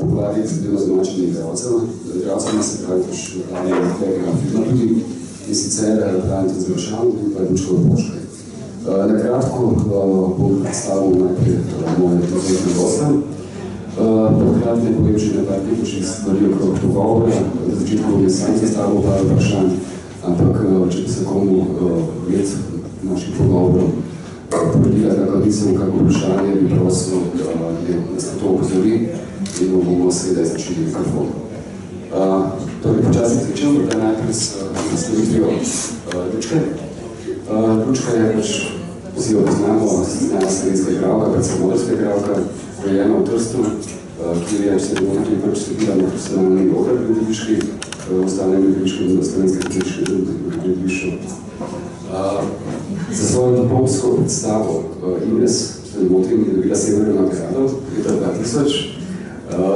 pogovarjati z dvema domačimi igralcema. Igralcema se pravi pač lokalnega tega filma tudi in sicer Branimir Završan in pa Lučko Poškaj. Nakratko bom predstavil najprej moje dozorne goste. Pokrat ne povem že na par tipočnih stvari okrog pogovora. Na začetku je sam zastavil par vprašanj, ampak če bi se komu ved naših pogovorov povedila kakva nisem kako vprašanje, bi prosil, da nas na to opozori in bomo seveda začeli mikrofon. Torej, počasih začel, da najprej s nastavitvijo Lučke. Lučka je pač, vsi jo poznamo, znana slovenska igralka, predvsem modrska igralka, rojena v Trstu, kjer je vse bilo tudi prvič stopila na profesionalni oder gledališki, v ostalem gledališkem in slovenske gledališču. Za svojo diplomsko predstavo Ines, če ne motim, je dobila Severno nagrado leta 2000.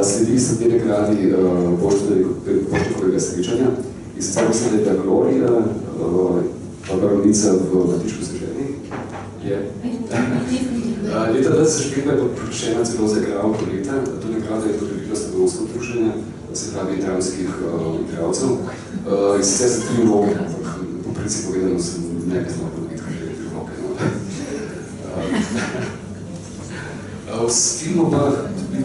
Sledi so te nagradi Poštnikovega srečanja in sicer mislim, da je bila Gloria, baronica v Vrtičku Seženi. Leta 2005 je poprošena celo za igralko leta. To nagrado je podelilo Slovensko druženje, se pravi dramskih igralcev. In sicer za 3 vloge, ampak po principu povedano sem ne bi znal podobiti, kaj je 3 vloge. S filmom pa,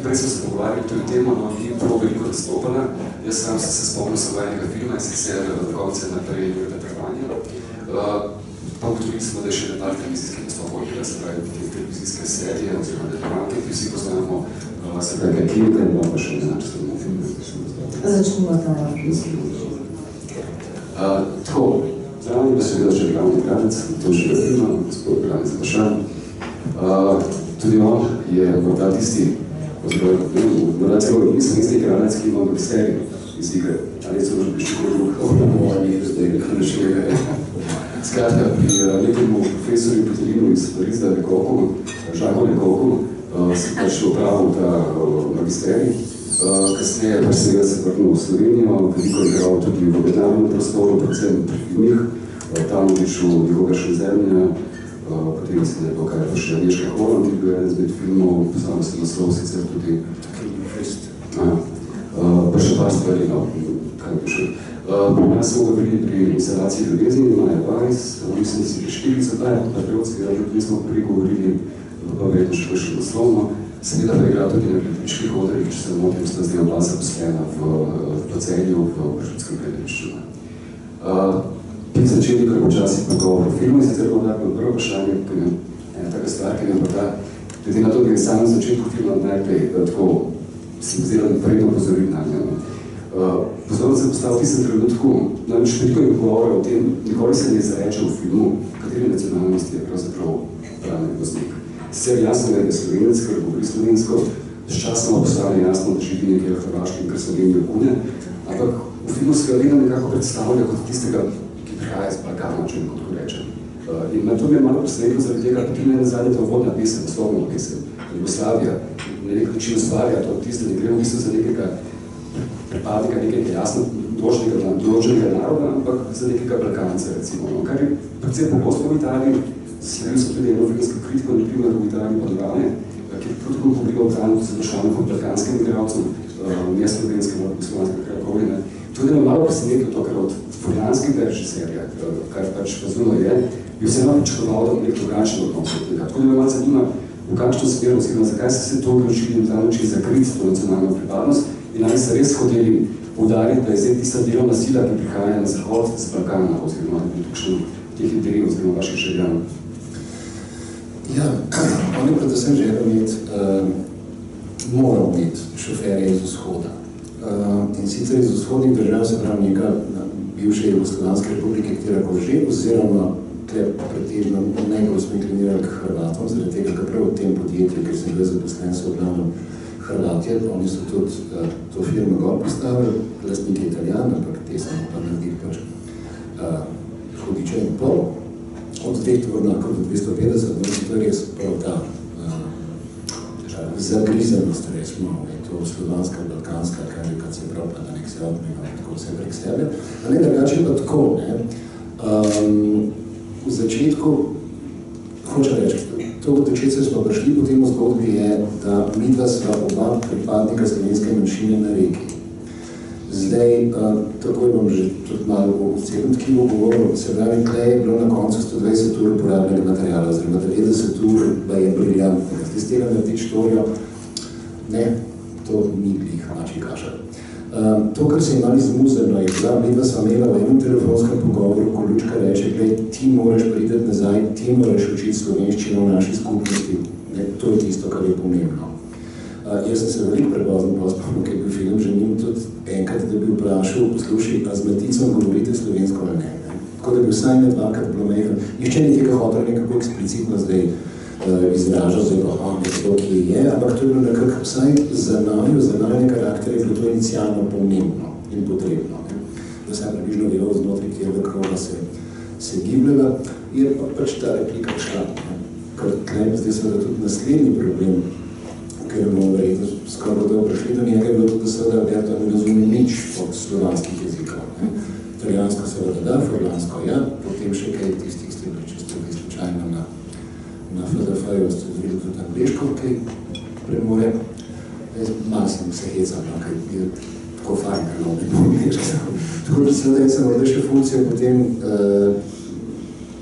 prej smo se pogovarjali, to je tema, ni prav veliko nastopala. Jaz sam sem se spomnil svojega filma in sicer Vrkovce naprej in Trvanja. Pa ugotovili smo, da je še nekaj televizijskih nastopov, se pravi televizijske serije oziroma delovanje, ki vsi poznamo, se pravi Kemika in pa še ne načestno filmu. Začnimo tam. Tako, zdravljeni pa seveda še glavni igralec, to že je filma, gospod Branimir Završan. Tudi on je morda tisti, morda celo slovenski igralec, ki ima magisterij iz igre. Ali so že prišli kot drug? Skratka, pri nekemu profesorju Petelinu iz Pariza Lekoku, Žago Lekoku, si pač opravil ta magisterij. Kasneje pač seveda se vrnil v Slovenijo, veliko igral tudi v mednarodnem prostoru, predvsem pri filmih, tam vidiš v njegovega Šenzemlja, potem se ne bo kaj pa še Aneška Holland, ki je bil eden izmed filmov, poznamo se naslov sicer tudi pa še par stvari, kaj bi še. Pri nas smo govorili pri instalaciji ljubezni, Maja Weiss, mislim, da si prišli za taj, patriotski, da tudi smo pregovorili, pa verjetno še še naslovno. Seveda pa je igrala tudi na gledaliških odrih, če se motim, sta zdaj bila zaposlena v Celju, v Vrščanskem gledališču. Bi začeli kar počasih pogovor o filmu in sicer bom tako prvo vprašanje, ki je ena taka stvar, ki je morda, glede na to, da je sam na začetku filma najprej tako si vzela predno pozoriti na njo. Pozorno se postavil v tistem trenutku, namreč veliko je pogovora o tem, nikoli se ne zareče v filmu, kateri nacionalnosti je pravzaprav pravni voznik. Sicer jasno je, da je Slovenec, ker govori slovensko, sčasoma postane jasno, da živi nekaj hrvaškim, ker so njim ljubune, ampak v filmu se ga vedno nekako predstavlja kot tistega, ki prihaja iz Balkana, če nekako rečem. In na to mi je malo presenetilo zaradi tega, potem je nazadnje to vodna pesem, poslovna pesem, Jugoslavija, na nek način ustvarja to tiste, ne gre v bistvu za nekega pripadnika, nekega jasno določenega naroda, ampak za nekega Balkanca, recimo. Kar je predvsem pogosto v Italiji, sledili so tudi eno filmsko kritiko, na primer v Italiji Podravne, ki je tako govorijo o Branu, ko se vprašamo kot balkanskem igralcem, ne slovenskem, ali slovanskem krakovine. Tudi me malo presenetilo to, ker od furijanskega režiserja, kar pač razumno je, bi vseeno pričakoval, da bo nek drugačen odnos od tega. Tako da me malo zanima, v kakšno smer, oziroma zakaj ste se to odločili na ta način zakriti to nacionalno pripadnost in ali ste res hoteli poudariti, da je zdaj tista delovna sila, ki prihaja na zahod z Balkana, oziroma tukšen teh idej, oziroma vaših željanj. Ja, oni predvsem želijo imeti, morajo imeti šoferje iz vzhoda. In sicer iz vzhodnih držav, se pravi neka bivše Jugoslovanske republike, katera ko že, oziroma pretežno najbolj smo inklinirali k Hrvatom, zaradi tega, ker prav v tem podjetju, ker sem bil zaposlen, so v glavnem Hrvatje, oni so tudi to firmo gor postavili, lastnik je Italijan, ampak te samo pa naredili pač hodiče in pol. Od 2 tovornjakov do 250, no, to je res prav ta zagrizenost, resmo, je to slovanska, balkanska, kaj se prav pa da nek se odmega, tako vse prek sebe. A ne drugače pa tako, ne. V začetku, hoče reči, to do česar smo prišli po tem zgodbi je, da midva sva oba pripadnika slovenske manjšine na Reki. Zdaj, takoj bom že tudi malo o celem tkivu govoril, se pravi, tle je bilo na koncu 120 ur uporabnega materiala, oziroma 90 ur, da je briljantnega. Zdaj, z tega narediti štorijo, ne, to ni glih, mači kaša. To, kar se je malo izmuzeno, je bila, midva sva imela v enem telefonskem pogovoru, ko Lučka reče, glej, ti moraš priti nazaj, ti moraš učiti slovenščino v naši skupnosti. Ne, to je tisto, kar je pomembno. Jaz sem se veliko prebozno pospomnil, ker je bil film že njim tudi enkrat, da bi vprašal, poslušaj, a z Maticom govorite slovensko ali ne. Tako da bi vsaj ne dvakrat bilo mehno. Nihče ni tega hotel nekako eksplicitno zdaj izražal, zdaj pa to, ki je, ampak to je bilo nekako vsaj za nami, za najne karakter je bilo to inicialno pomembno in potrebno. Da se je približno velo znotraj tega, kako se gibljala, je pa pač ta replika šla. Ker tlem zdaj seveda tudi naslednji problem, ker bomo verjetno skoraj da prišli do njega, je bilo tudi, da seveda Alberto ne razume nič od slovanskih jezikov. Italijansko seveda da, furlansko ja, potem še kaj tistih stvari, če ste bili slučajno na FDF-ju, ste zvrili tudi angliško, kaj premore. Malo sem se hecal, kaj je tako fajn, no, ne bom angliško. Tako da seveda je samo da še funkcija potem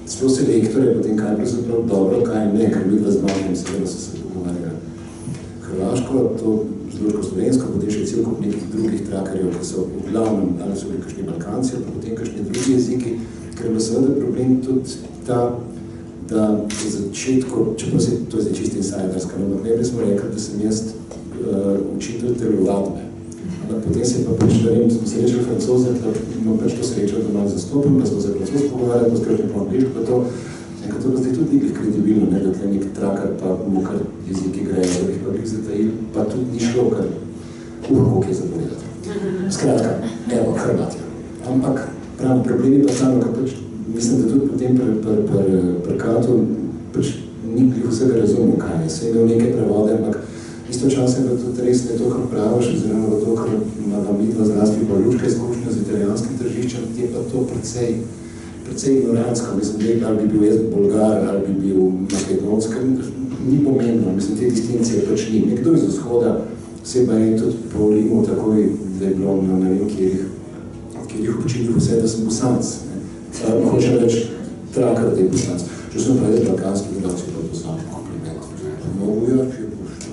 sploh selektorje, potem kaj je pravzaprav dobro, kaj ne, ker vidva z Mažem seveda so se pogovarjali. Hrvaško, to zloško-slovensko, potem še cel kup nekih drugih trakarjev, ki so v glavnem, ali so bili kakšni Balkanci, pa potem kakšni drugi jeziki, ker je bilo seveda problem tudi ta, da v začetku, čeprav se to je zdaj čisto insiderska, ampak najprej smo rekli, da sem jaz učitelj telovadbe. Ampak potem se pa pač, da vem, smo se rečeli francoze, da imam pač to srečo, da malo zastopim, pa smo se francoz pogovarjali, pa skražni po angliško, pa to enkrat to pa zdaj tudi nekaj kredibilno, ne, da tle nek trakar pa mu kar jeziki grejo, da bih pa bih zatajil, pa tudi ni šlo, kar koliko je zapovedati. Skratka, evo, Hrvatija. Ampak pravim, problem je pa tam, ker pač mislim, da tudi potem pri Katu pač ni vsega razumel, kaj je. Se je imel nekaj prevode, ampak istočasno je tudi res ne to, kar praviš, oziroma to, kar ima midva zlasti pa Lučka izkušnja z italijanskim tržiščem, je pa to precej ignorantsko, mislim, da ali bi bil jaz Bolgar, ali bi bil Makedonska, ni pomembno, mislim, te distinkcije pač ni. Nekdo iz vzhoda se pa je tudi povolimo takoj, da je bilo, ne vem, kjer jih občinil vse, da sem Bosanc. Hočem reči, trakar, da je Bosanc. Če sem pa je balkanski, da si pa Bosanc kompliment. Mogu jači je pošta.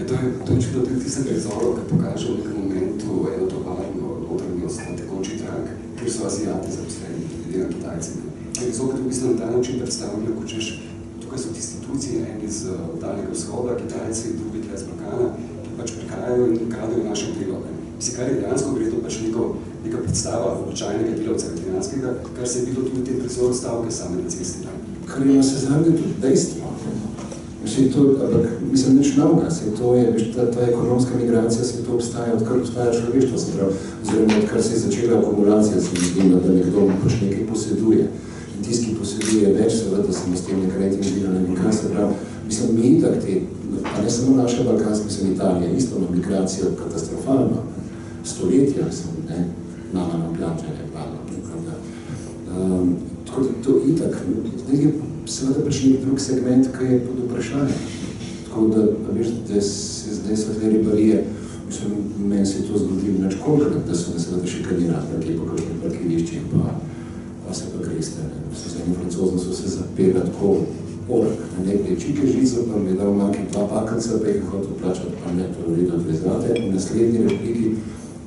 To je očitno tudi tisem prizorov, ki pokaže v nekem momentu eno tovarno odrnost na tekoči trak, kjer so Azijati zaposleni, tudi na Kitajci. Prizor, ki v bistvu na ta način predstavlja, ko češ, tukaj so institucije, eni z daljnega vzhoda, Kitajci, drugi tle z Balkana, ki pač prihajajo in kradejo naše delo. Mislim, kar je dejansko gre pač neka predstava običajnega delavca italijanskega, kar se je bilo tudi v tem prizoru stavke same na cesti. Kar ima se zadnje tudi dejstvo. Mislim, nič novega, to je, ta ekonomska migracija, se to obstaja, odkar obstaja človeštvo, se pravi, oziroma odkar se je začela akumulacija, se mi zdi, da nekdo pač nekaj poseduje. In tisti, ki poseduje več, seveda se mi s tem nekaj integrirano in kaj se pravi. Mislim, mi itak te, pa ne samo naša balkanska, mislim, Italija, isto ima migracijo katastrofalno, stoletja, mislim, ne, mama na pljančanje, tako da to itak, zdaj je seveda pač nek drug segment, ki je pod vprašanje. Tako da, veš, da se zdaj svetle ribarije, mislim, meni se je to zgodilo neč kolikrat, da so me seveda šikanirali, nekje po kakšnih parkiriščih, pa se pa greste. S enim francozom so se zapeli tako ork, na nekaj čike žico, pa mi je dal manjki 2 pakalca, pa jih hotel plačati, pa ne, to je vredo prezvate. V naslednji repliki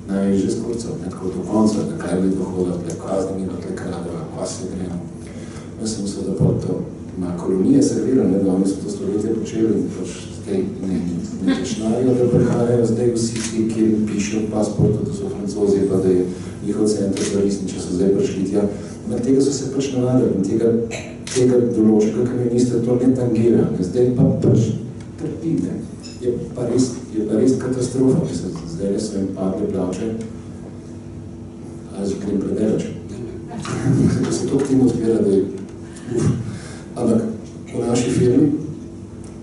naj že skurcal, ne tako do konca, da kaj bi dohodil, tle kazni, tle kradeva, pa se gremo. Jaz sem seveda pa to na kolonije serviral, ne, da oni so to stoletje počeli in pač zdaj ne počnajo, da prihajajo zdaj vsi ti, ki pišejo v pasportu, da so francozi, pa da je njihov center zavisni, če so zdaj prišli tja. Ampak tega so se pač navadili in tega določega kamionista to ne tangira, zdaj pa pač trpite. Je pa res katastrofa, ki se zdaj so jim padle plače, ali že grem predelač. Ko se to k tim odpira, da je Ampak v naši firmi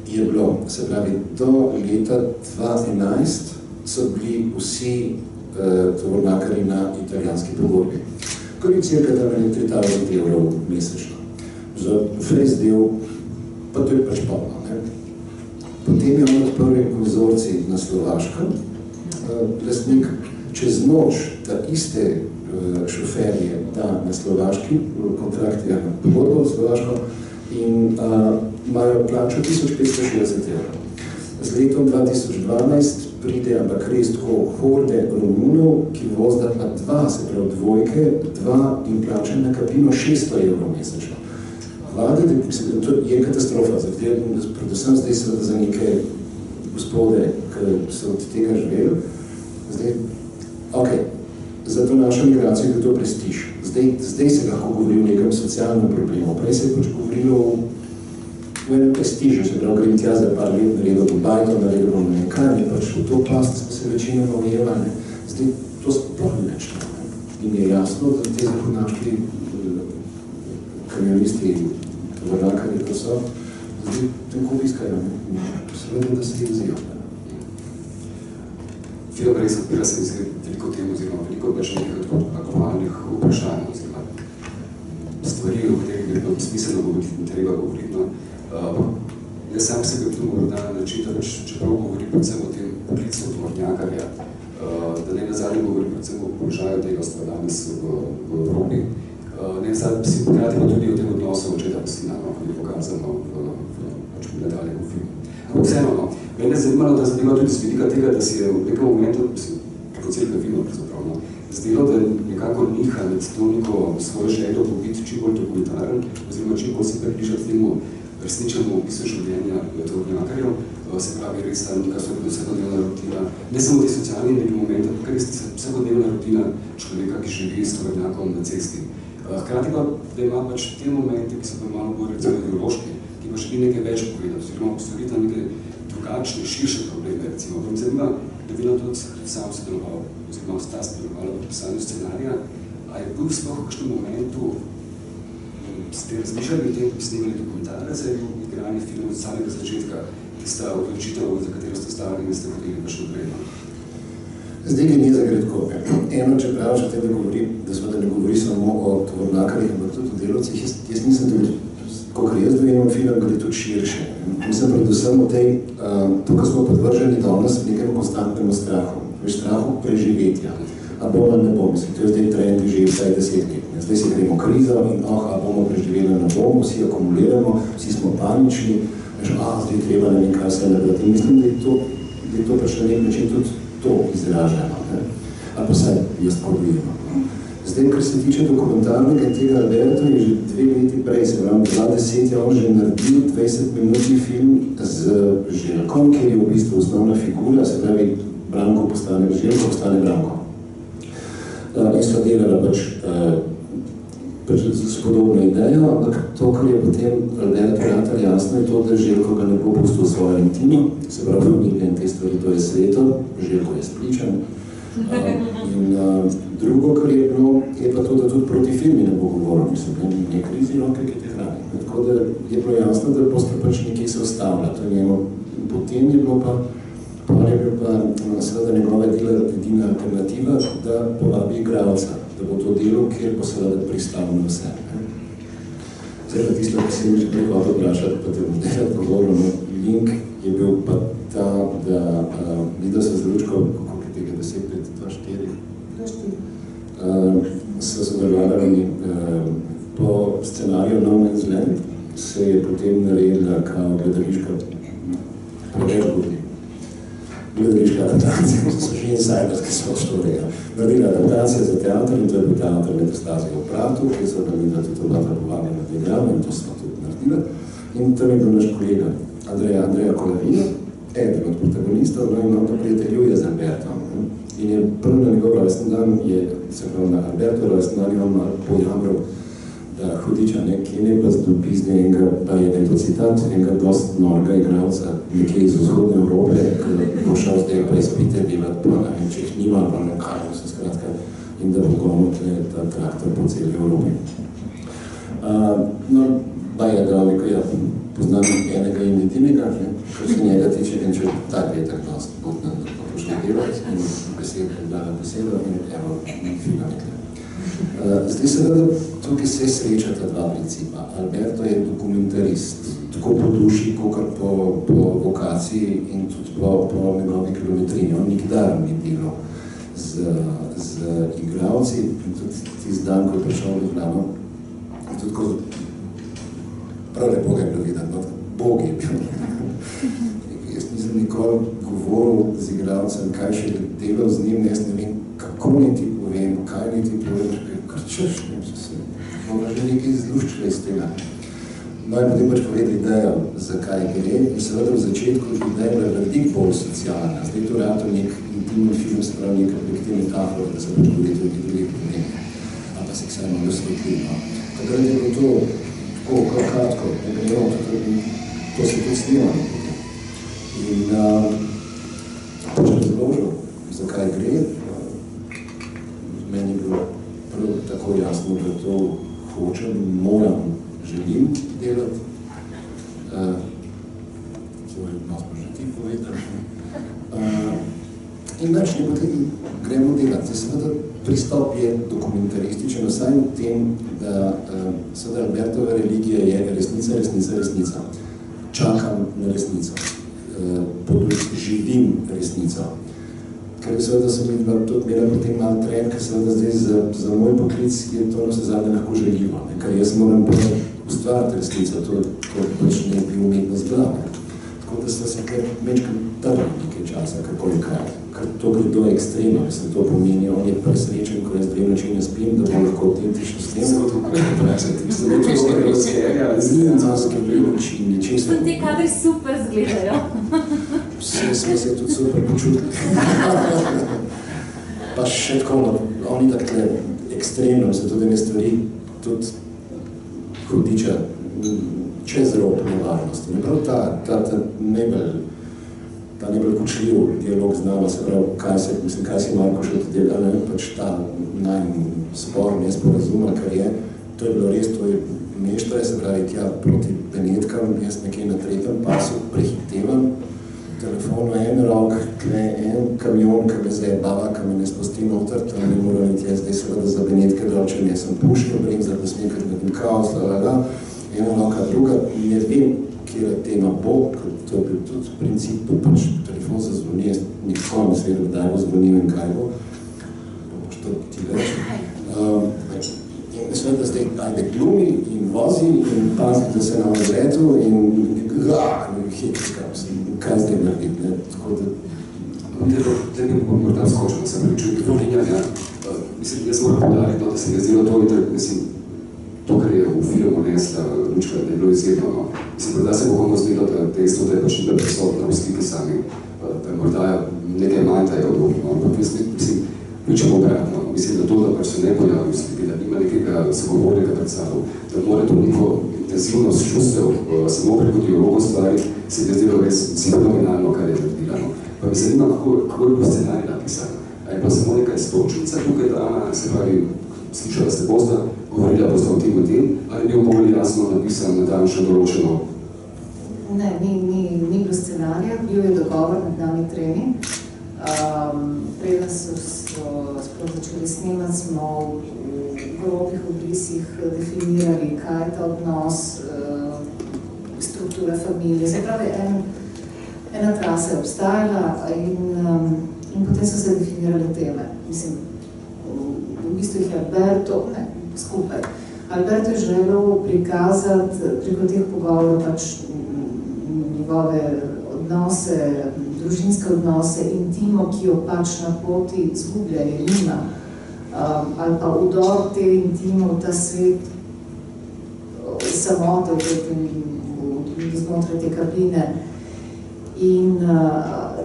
je bilo, se pravi, do leta 2011 so bili vsi tovornjakarji na italijanski pogodbi. Kar je cirka 3000 € mesečno. za fres del, pa to je pač polno. Potem je on odprl konzorcij na Slovaškem, lastnik čez noč ta iste šoferje da na Slovaški, kontrakt je pogodbo v Slovaško in imajo plačo 1560 €. Z letom 2012 pride ampak res tako horde Romunov, ki vozda pa dva, se pravi dvojke, dva in plača na kabino 600 € mesečno. Vlada, to je katastrofa, predvsem zdaj seveda za neke gospode, ki so od tega živeli. Zdaj, za to našo migracijo je to prestiž. Zdaj se lahko govori o nekem socialnem problemu. Prej se je pač govorilo v enem prestižu, se pravi, grem tja za par let, naredil bom bajto, naredil bom nekaj, pač v to past smo se večinoma ujevali. Zdaj to sploh ni več. In je jasno, da te zahodnaški kamionisti, tovornjakarji, to so, zdaj tako viskajo. Seveda, da se jih vzijo. Film res odpira se veliko tem, oziroma veliko več nekaj aktualnih vprašanj, oziroma stvari, o katerih bi bilo smiselno govoriti in treba govoriti. Jaz sam se bi tu morda načita, čeprav govori predvsem o tem poklicu tovornjakarja, da ne nazadnje govori predvsem o položaju delavstva danes v Evropi. Ne nazadnje si pokrati pa tudi o tem odnosu očeta pa sina, kot je pokazano v nadaljem v filmu. Ampak vseeno, mene je zanimalo, da zadeva tudi z vidika tega, da si je v nekem momentu, preko celega filma pravzaprav, zdelo, da nekako niha med to neko svojo željo biti čim bolj dokumentaren, oziroma čim bolj se približati temu resničnemu opisu življenja tovornjakarjev, se pravi res ta neka vsakodnevna rutina, ne samo te socialni neki moment, ampak res vsakodnevna rutina človeka, ki živi s tovornjakom na cesti. Hkrati pa, da ima pač te momente, ki so pa malo bolj recimo ideološki, ki pa želi nekaj več povedati, oziroma postoriti na neke drugačne, širše probleme, recimo. Vam zanima, da vi na to sam sodeloval, oziroma sta sodelovala v pisanju scenarija, a je bil sploh v kakšnem momentu, ste razmišljali o tem, ko snemali dokumentarec, ali v igranju filmu od samega začetka, tista odločitev, za katero ste stavili in ste hodili pa še naprej? Zdaj ni za gre tako. Eno, če praviš o tem, da ne govori samo o tovornjakarjih, ampak tudi o delavcih, jaz nisem tudi, kakor jaz dojemam film, gre tudi širše. Mislim predvsem o tej, to, kar smo podvrženi danes, nekem konstantnemu strahu. Veš, strahu preživetja. A bomo ne bomo, mislim, to je zdaj trend že vsaj 10 let. Zdaj si gremo krizo in a bomo preživeli na bomo, vsi akumuliramo, vsi smo panični, veš, zdaj treba na nekaj se narediti. In mislim, da je to pač na nek način tudi to izraženo. Ali pa saj jaz podvijemo. Zdaj, kar se tiče dokumentarnega tega Alberto, je že 2 leti prej, se vam 2010 je on že naredil 20-minutni film z Željkom, kjer je v bistvu osnovna figura, se pravi Branko postane Željko, postane Branko. In sta delala pač z podobno idejo, ampak to, kar je potem Alberto Ratar jasno, je to, da Željko ga ne bo pustil svojo intimo, se pravi familije in te stvari, to je sveto, Željko je spličan. In drugo, kar je bilo, je pa to, da tudi proti filmi ne bo govoril, mislim, ne krizi roke, ki te hrani. Tako da je bilo jasno, da boste pač nekje se ustavlja. Potem je bilo pa seveda njegove dela edina alternativa, da povabi igralca, da bo to delo, kjer bo seveda pristavno vse. Zdaj pa tisto, ki se mi že prehodo vprašati, pa te bom delati govoril, link je bil pa ta, da videl sem z Lučko, koliko je tega 10 let, 2-4, so sodelovali po scenariju No Man's Land, se je potem naredila kao gledališka gledališka adaptacija, to so že insiderske soštorije. Naredila adaptacija za teatr in to je bil teatr Metastazijo v Pratu, ki so naredila tudi oba povabljena na igrave in to smo tudi naredila. In tam je bil naš kolega Andreja Kolarina, eden od protagonistov, in on to prijateljuje z Albertom. In je prvi na njegov rojstni dan, se pravi na Alberto rojstni dan, je on malo pojamral, da hudiča, ki ne pa zdopizne enega, pa je nekdo citat, enega dost norega igralca, nekje iz vzhodne Evrope, ki bo šel zdaj pa izpite bivati, pa in če jih nima, pa nekaj, vse skratka, in da bo gonil ta traktor po celi Evropi. No, pa je dal nekaj, ja, poznam enega in edinega, kar se njega tiče, in če tak je tak dost budno, da pošli delati, in dala besedo in evo film nekaj. Zdaj seveda tukaj se srečata dva principa. Alberto je dokumentarist, tako po duši, kakor po vokaciji in tudi po njegovi kilometrini. On nikdar ni delal z igralci in tudi tisti dan, ko je prišel v Ljubljano, tudi ko prav lepo ga je bilo videti, no, Bog je bil. Jaz nisem nikoli govoril z igralcem, kaj še delal z njim, jaz ne vem, kako ni ti povem, kaj ni ti povem, kar češ, ne vem, se bomo že nekaj izluščili iz tega. No in potem pač povedal idejo, zakaj gre, in seveda v začetku ideja je veliko bolj socialna. Zdaj to rato nek intimni film, se pravi neka objektivna metafora, da se pač govori tudi drugih problemih, ali pa se vsaj malo svetli, no. Takrat je bilo to tako kratko, to se tudi snimamo potem. In pač razložil, zakaj gre. Meni je bilo prav tako jasno, da to hočem, moram, želim delati. Malo smo že ti povedali. In več ne potem gremo delati. Seveda pristop je dokumentarističen, vsaj v tem, da seveda Albertova religija je resnica, resnica, resnica. Čakam na resnico. Živim resnico. Ker seveda sem imela potem malo trend, ker seveda zdaj za moj poklic je to na vse zadnje lahko željivo, ker jaz moram ustvariti resnico, to pač ne bi umetnost bila. Tako da sem se kar mečkam trli nekaj časa, kako je kaj. Ker to gre do ekstrema, mislim, to pomeni, on je presrečen, ko jaz 2 noči ne spim, da bom lahko autentično s tem. Mislim, ti kadri super zgledajo. Vse smo se tudi super počutili. Pa še tako, oni takle ekstremno, se tudi ene stvari, tudi hudiča, čez rob nevarnosti. Prav ta najbolj kočljiv dialog z nama, se pravi, kaj si Marko še tudi delal, ali pač ta spor, nesporazum, kar je, to je bilo res, to je meštro, se pravi, tja proti Benetkam, jaz nekaj na 3. pasu prehitevam, telefon v en rok, en kamion, ki me zdaj bava, ki me ne spusti noter, to ne moram iti jaz zdaj seveda za Benetke dročen, jaz sem pušil, bremzal, da smem, ker nekim kaos, ena roka, druga, ne vem, kjera tema bo, ker to je bil tudi princip, pač telefon se zvoni, jaz nikoli ne svedo, kdaj bo zvonil in kaj bo, boš to ti reči. In seveda zdaj ajde glumi in vozi in pazi, da se na vzretu in hitrika, kaj zdaj naredim, ne, tako da... Tle bi morda skočil, da sem pričujem dovoljenja, mislim, jaz moram podariti, da se mi je zdelo to, mislim, to, kar je v filmu nesla Lučka, da je bilo izjedno, no. Mislim, morda se bo komu zdelo, da dejstvo, da je pač nekaj prisotna v sliki sami, da morda nekaj manta je odobno, ampak mislim, pričem obratno. Mislim, da to, da pač se ne pojavi v sliki, da nima nekega sogovornega pred sabo, da mora to neko intenzivnost čustev samo preko dialogu stvari, se mi je zdelo res fenomenalno, kar je naredilano. Pa me zanima, kako je bilo scenarij napisan. A je pa samo nekaj stočnica tukaj dana, se pravi, slišala ste bosta, govorila bosta o tem in tem, ali je bil bolj jasno napisan, natančno določeno? Ne, ni bilo scenarija, bil je dogovor med nami tremi. Preden so sploh začeli snemati, smo v grobih obrisih definirali, kaj je ta odnos, struktura familije. Se pravi, ena trasa je obstajala in potem so se definirali teme. Mislim, v bistvu jih je Alberto, ne, skupaj. Alberto je želel prikazati preko teh pogovorov pač njegove odnose, družinske odnose, intimo, ki jo pač na poti izgublja, je nima, ali pa vdor te intimo v ta svet samote, znotraj te kabine. In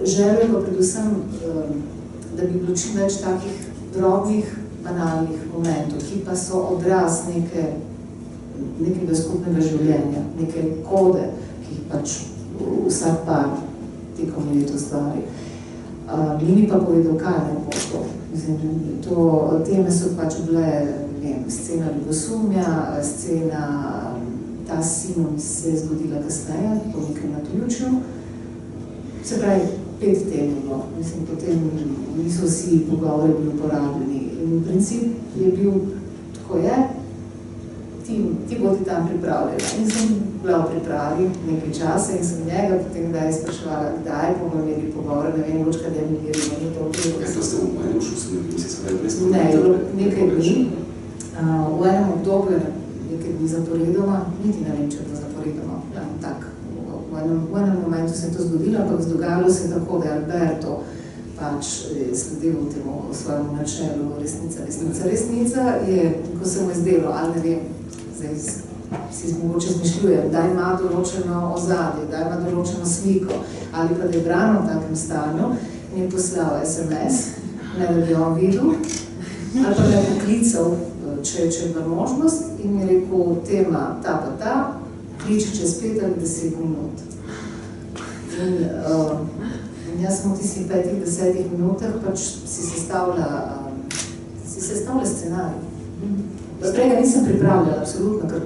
želel pa predvsem, da bi bilo čim več takih drobnih, banalnih momentov, ki pa so odraz nekega skupnega življenja, neke kode, ki jih pač vsak par tekom leto stvari. Ni mi pa povedal, kaj ne bo to. Mislim, teme so pač bile, ne vem, scena ljubosumja, scena ta Simon se je zgodila kasneje, po nekem naključju. Se pravi, 5 tem bilo. Mislim, potem niso vsi pogovori bili uporabljeni. In princip je bil, tako je, ti bodi tam pripravljena. In sem bila v pripravi nekaj časa in sem njega potem kdaj spraševala, kdaj bomo imeli pogovor, ne vem, ločka, da mi vjerimo, ni to. Kaj ste v enem šusem, se spravi brez Ne, nekaj dni. V enem obdobju, nekaj dni zaporedoma, niti ne vem, če je to zaporedoma, tak. V enem momentu se je to zgodilo, ampak zdogajalo se tako, da je Alberto pač sledil temu svojemu načelu resnica je, ko se mu je zdelo, ali ne vem, zdaj si mogoče zmišljujem, da ima določeno ozadje, da ima določeno sliko, ali pa da je brano v takem stanju in je poslal SMS, ne da bi on videl, ali pa me je poklical, če je bila možnost, in mi je rekel, tema ta pa ta, kliči čez 5 ali 10 minut. In jaz sem v tistih 5-10 minutah pač si sestavlja scenarij. Prej ga nisem pripravljala, absolutno, ker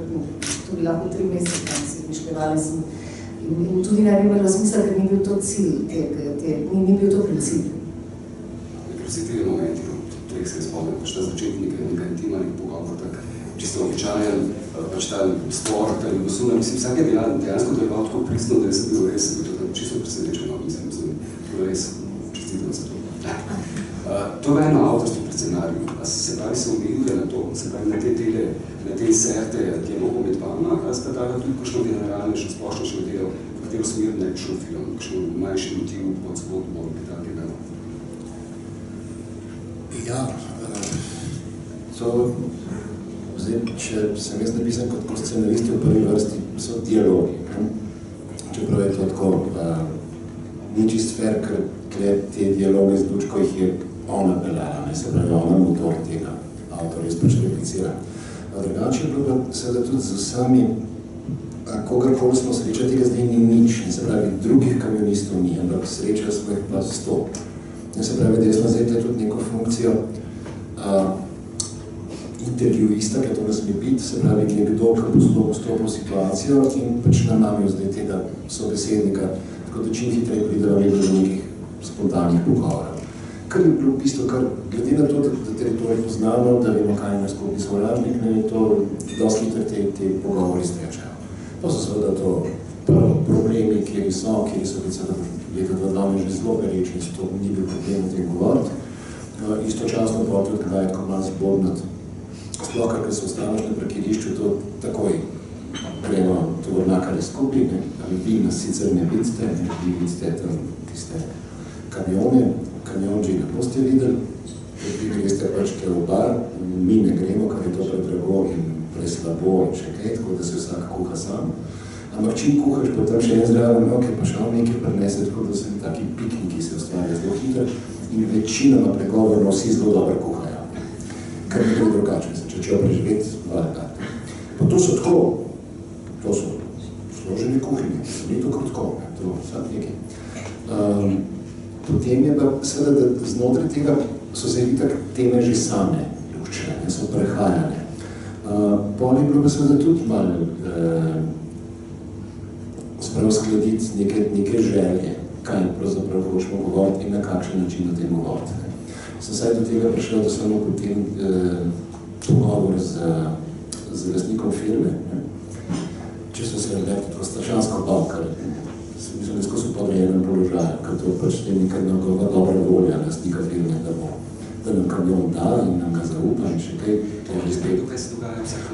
to bi lahko 3 mesece tam si izmišljala in tudi ne bi imelo smisla, ker ni bil to cilj, ni bil to princip. Vsi te momenti, teh se spomnim, pač ta začetnik, nekaj intima, nek pogovor, tak čisto običajen, pač ta spor, ta ljubosumna, mislim, vsak je bila dejansko deloval tako pristno, da sem bil res, čisto presenečen, mislim, res čestitam za to. To je eno avtorstvo pri scenariju, a se pravi se omejuje na to, se pravi na te inserte, ki je mogo med vama, a ste dali tudi kakšno generalnejšo, splošnejšo delo, v katero smer ne kakšno film, kakšno manjši motiv pod zgodbo, ki takega. Ja, zdaj, če sem jaz napisan kot scenaristi v prvi vrsti, so dialogi. Čeprav je to tako, ni čist fair, ker te dialoge z Lučko jih je ona peljala, se pravi, ona motor tega, avtor jaz pač replicira. Drugače je bilo pa seveda tudi z vsemi, kogarkoli smo srečali, tega zdaj ni nič, se pravi, drugih kamionistov ni, ampak srečali smo jih pa 100. Se pravi, da smo zdaj tudi neko funkcijo intervjuista, ki to ne sme biti, se pravi, nekdo, ki bo vstopil situacijo in pač namamil zdaj tega sobesednika, tako da čim hitreje prideva do nekih spontanih pogovorov. Kar je bilo v bistvu, kar glede na to, da teritorij poznamo, da vemo, kaj je skupni sovražnik, je to dosti hitro te pogovori strečajo. To so seveda to problemi, kjer so recimo leta 2012 že zelo perečni, to ni bil problem o tem govoriti. Istočasno pa tudi, kdaj je tako malo zbodnati. Sploh, ker so ostaloš na parkirišču, to takoj gremo tovornakali skupaj, ali vi nas sicer ne vidite, vi vidite tam tiste kamionži ne boste videli, vi greste pač te v bar, mi ne gremo, ker je to predrago in preslabo in še kaj, tako da se vsak kuha sam. Ampak čim kuhaš, potem še en zdraven, ok, pa še on nekaj prinese, tako da so taki pikniki se ustvarjajo zelo hitro in večinoma pregovorno vsi zelo dobro kuhajo. Kar ne gre drugače, če jo preživeti, valjda. Pa to so tako, to so složene kuhinje, ni to krutko, to vsak nekaj. Potem je pa seveda, da znotraj tega so se itak teme že same luščene, so prehajale. Pol je bilo pa seveda tudi malo sprav skladiti neke želje, kaj pravzaprav hočemo govoriti in na kakšen način o tem govoriti. Sem saj do tega prišel, da samo potem pogovor z lastnikom firme, če so se rekli to strašansko bal, ker sem mislil, da skozi podrejenem položaju, ker to pač ne nekaj dobra volja lastnika firme, da nam kamion da in nam ga zaupa in še kaj.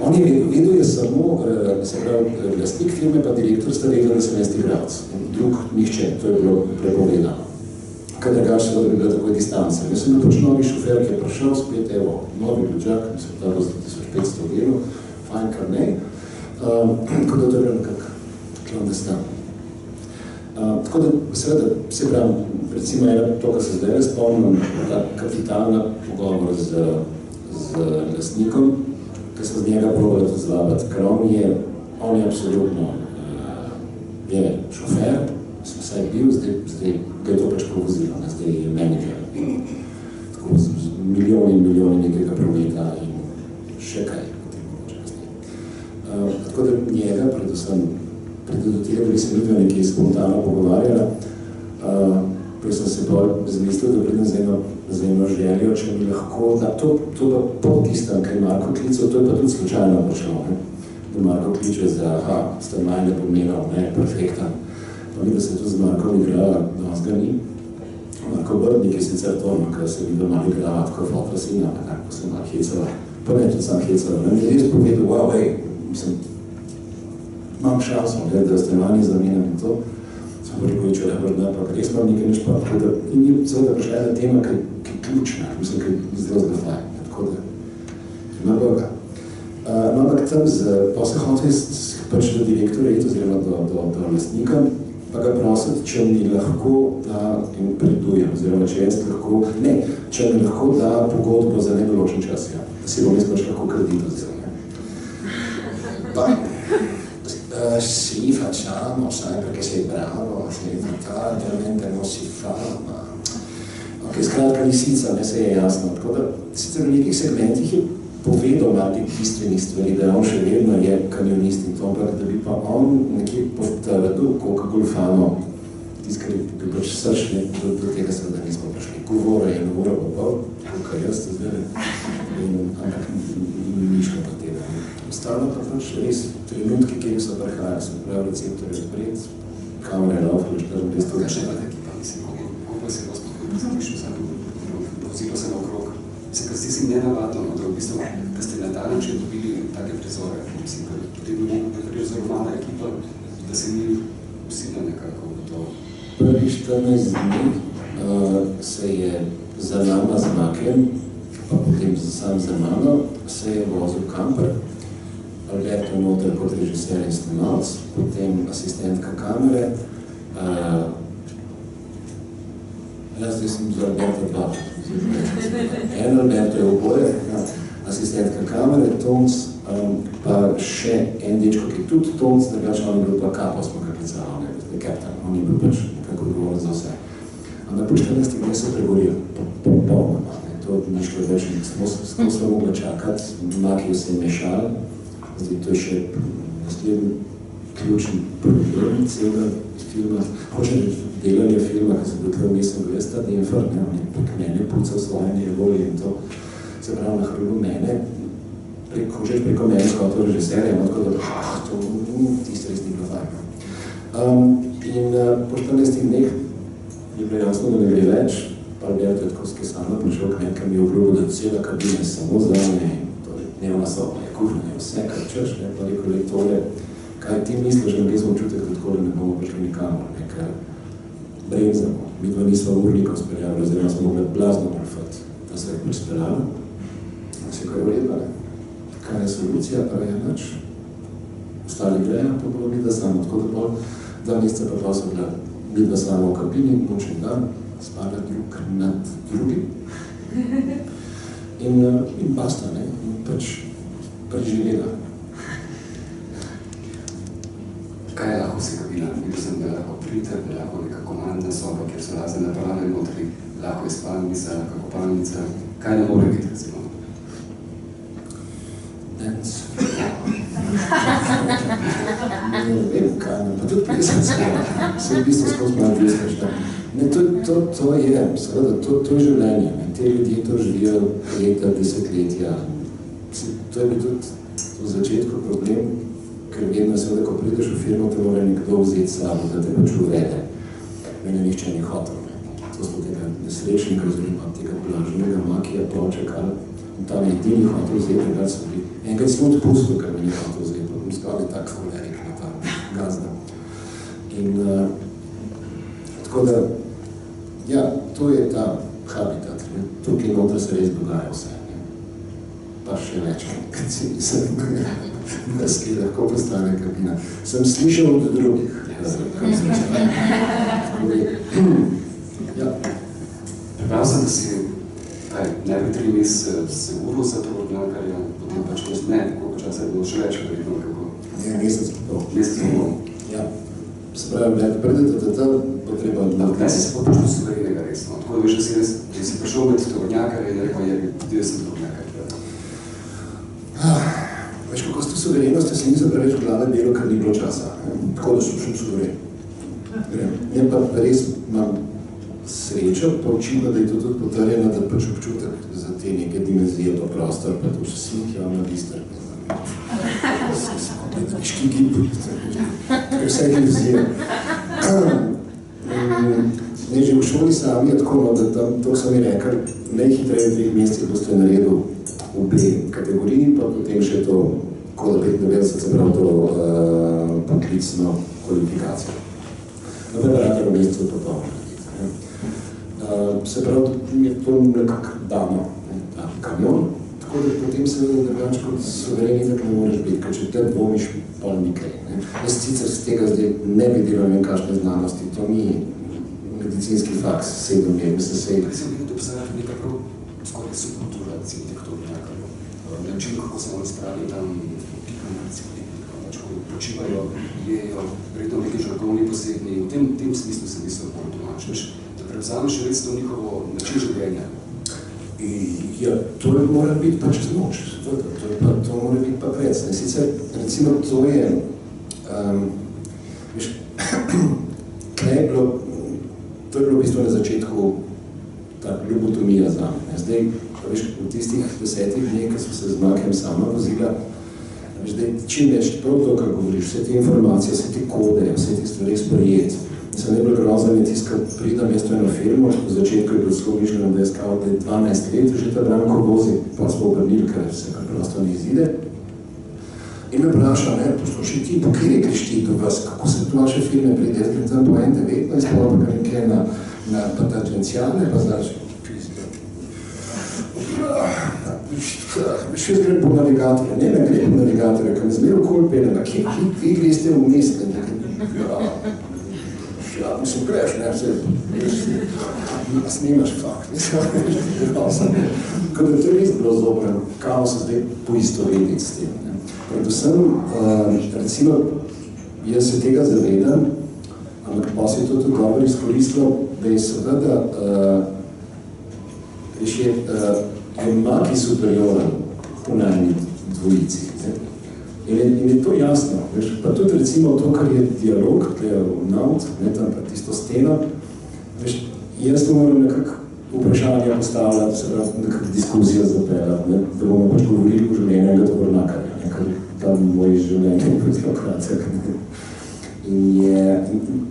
On je vedel je samo, se pravi, lastnik firme pa direktor sta vedel, da sem jaz igralec. Drug nihče, to je bilo prepovedano. Kaj drugače seveda bi bila takoj distanca. Jaz sem bil pač novi šofer, ki je prišel spet, evo, novi Ljudžak, mislim, da je 1500 delo, fajn kar ne. Tako da to je bilo nekak klandestan. Tako da seveda, se pravim, recimo to, kar se zdaj spomnim, ta kapitalna pogovor z lastnikom, ki sem z njega probala to zvabati, ker on je absolutno je šofer, sem vsaj bil, zdaj ga je to pač povozilo, zdaj je menedžer. Tako z milijoni nekega prometa in še kaj. Tako da njega, predvsem, do tega, da bi se ljudja nekaj spontano pogovarjala, Prej sem se pa zamislil, da pridem za eno željo, če mi lahko, da to pa po tistem, kaj Marko klical, to je pa tudi slučajno počelo, da Marko kliče za, ste majne pomenov, perfekten. Pa mi, da se tu z Markom igrala, danes ga ni. Marko Brdnik je sicer to, ker se mi doma igrala tako fotra sina, ko sem malo hecala. Pa ne, tudi sam hecala. Mi je res povedal, wow, mislim, imam šanso, da ste manji zamenjam in to. Sem pa rekel, če pa res imam nekaj nešpa. In je seveda prišla ena tema, ki je ključna, mislim, ki je zelo zgledaj. Tako da, ima Boga. No, ampak tam pa se hotel pač do direktorja, oziroma do lastnika, pa ga prositi, če mi lahko da in predujem, oziroma če jaz lahko, ne, če mi lahko da pogodbo za nedoločen čas, ja. Da si bom jaz pač lahko kredit vzel, ne. Pa, sì, facciamo, sai, perché sei bravo, sei veramente non si fa, ma... Ok, skratka, lisica, ne, se je jasno. Tako da, sicer v nekih segmentih je povedal malo tih bistvenih stvari, da on še vedno je kamionist in to, ampak da bi pa on nekje potrdil, koliko golfano, tiskali bi pač sršli, do tega seveda nismo prišli. Govora je eno uro pa pol, koliko jaz to zdaj, ampak niško pa tega. Ostalo pa pač res trenutki, kjer so prihajali, sem prav receptorje odpred, kamere laufli, što bi to še pa ekipa, mislim, koliko se je gospod slišal zadnjo, vozilo se naokrog. Mislim, ker si nenavadno, da v bistvu, da ste na ta način dobili take prizore. Mislim, ker potem bi mogel pripričati za romana ekipa, da se ni vsila nekako v to. Prvi 14 dni se je za nama z Makem, pa potem sam za mano, se je vozil kamper, Alberto noter kot režiser in snemalc, potem asistentka kamere, jaz zdaj sem za Alberto 2. En Alberto je oboje, asistentka kamere, Tons, pa še en dečko, ki je tudi Tons, drugače on je bil pa Kapo, smo ga klicali, Captain, on je bil pač nekako odgovoren za vse. Ampak po 14 dni so pregovorili, popolnoma, to ni šlo več, smo mogli čakati, Maki se je mešal, zdaj to je še naslednji ključni problem celega filma. Hočem delanje filma, ki sem bil tukaj mislim, da je sta Denford, on je prek mene pucal svoje nevolje in to se pravi na hrubu mene, hočeš preko mene skoto režiserja, tako da to tisto res ni bilo fajn. In po 14 dneh je bilo jasno, da ne gre več, pa Alberto je tako skesano prišel k nekam, mi je obljubil, da cela kabina je samo za me, dnevna soba, je kuhna, je vse, kar češ, pa rekel le tole, kaj ti misliš, da smo občutek, da tako ne bomo prišli nikamor, ker bremzamo. Mi dva nismo urnikov speljali, oziroma smo mogli blazno prefati, da se je prispeljala. Se kaj uredba, ne? Kaj je solucija, pa je nič. Ostali greja, pa bilo mi da samo, tako da bolj 2 meseca pa so bila mi dva samo v kabini, noč in dan, spala drug nad drugim. In basta, ne? In pač preživela. Kaj je lahko si kabina? Videl sem, da je lahko priter, da je lahko neka komandna soba, kjer so razne naprave notri, lahko je spalnica, lahko kopalnica. Kaj ne more biti, recimo? Dance. Ne vem, kaj ne, pa tudi plesanska. Se v bistvu skozi malo plesančta. Ne, to je, seveda, to je življenje. Te ljudje to živijo leta, desetletja. To je bil tudi v začetku problem, ker vedno seveda, ko prideš v firmo, te mora nekdo vzeti sabo, da te pač uvede. Mene nihče ni hotel. To smo tega nesrečnika, oziroma tega blaženega Makija počakali. In tam je edini hotel vzeti, kar so bili. Enkrat smo odpustil, ker me ni hotel vzeti, pa bom skali tak holerik na ta gazda. In tako da, ja, to je ta habitat. Tukaj noter se res dogaja vse. Pa še več, kad si nisem da se lahko postane kabina. Sem slišal od drugih. Ja. Prebral sem, da si najprej 3 mesece se uril za to ordinakarja, potem pač ne, koliko časa je bilo še več, verjetno kako? Ne, mesec pa pol. Mesec pa pol. Ja. Se pravi, predete, da bo treba... Kdaj si se počutil suverenega resno? Tako da veš, da si prišel med tovornjakarja in rekel, da sem tovornjakar. Veš, kako s to suverenostjo se nisem preveč v glave delo, ker ni bilo časa. Tako da sem šel suveren. Ne, pa res imam sreča, pa očitno, da je to tudi potrjeno, da pač občutek za te neke dimenzije, pa prostor, pa to vse slik, javna lister. Škiki, tako vse iluzije. Že v šoli sami je tako, da tam, to so mi rekli, najhitreje v 2 mesecih boste naredil v B kategoriji, pa potem še to koda 95, se pravi to poklicno kvalifikacijo. Na prevrater v mesecu to pa se pravi, je to nekako dano, ta kamion, tako da potem se drugač kot suvereni tak ne moreš biti, ker če te dvomiš, pa nikaj. Jaz sicer z tega zdaj ne bi delal vem kakšne znanosti, to ni medicinski faks, 7 let, mislim se... Kaj sem videl, da obstaja nekaj prav skoraj subkultura, recimo tektonijaka, način, kako se oni spravili tam ko počivajo, jejo, verjetno neki žargovni posebni, v tem smislu se niso Tomaž, veš, da prevzameš recimo njihovo način življenja. Ja, to mora biti pa čez noč, to mora biti pa prec. Sicer, recimo, to je, veš, kaj je bilo, to je bilo v bistvu na začetku ta lobotomija zame. Zdaj, veš, v tistih 10 dneh, ko so se z Makem sama vozila, veš, da čim več prav to, kar govoriš, vse te informacije, vse te kode, vse te stvari sprejeti. Mislim, ne bilo grozno je tisto, kad pridem jaz to eno filmu, v začetku je bilo zelo mišljeno, da je skal, da je 12 let že ta Branko vozi, pa smo obrnili, ker se preprosto ne izide. In me vpraša, ne, poslušaj ti, po kjer greš ti do vas, kako se tu vaše filme pride, jaz grem tam po N19, pa kar nekaj na tangencialne, pa znaš, še grem po navigatorju, ne grem po navigatorju, ker me zmeraj okoli pele, na kje vi greste v mest, ja, mislim, greš, ne, vse, snimaš fakt, tako da to je res bilo zobren, kao se zdaj poistovetiti s tem. Predvsem, recimo, jaz se tega zavedam, ampak pa se je to tudi dobro izkoristilo, da je seveda, je Maki superioren v najni dvojici. In je to jasno, veš, pa tudi recimo to, kar je dialog, tle je naut, tam pa tisto steno, veš, jaz to moram nekako vprašanja postavljati, se pravi nekako diskusijo zapeljati, da bomo pač govorili o življenju enega tovornakarja, ker tam moji življenje je zelo kratek. In je,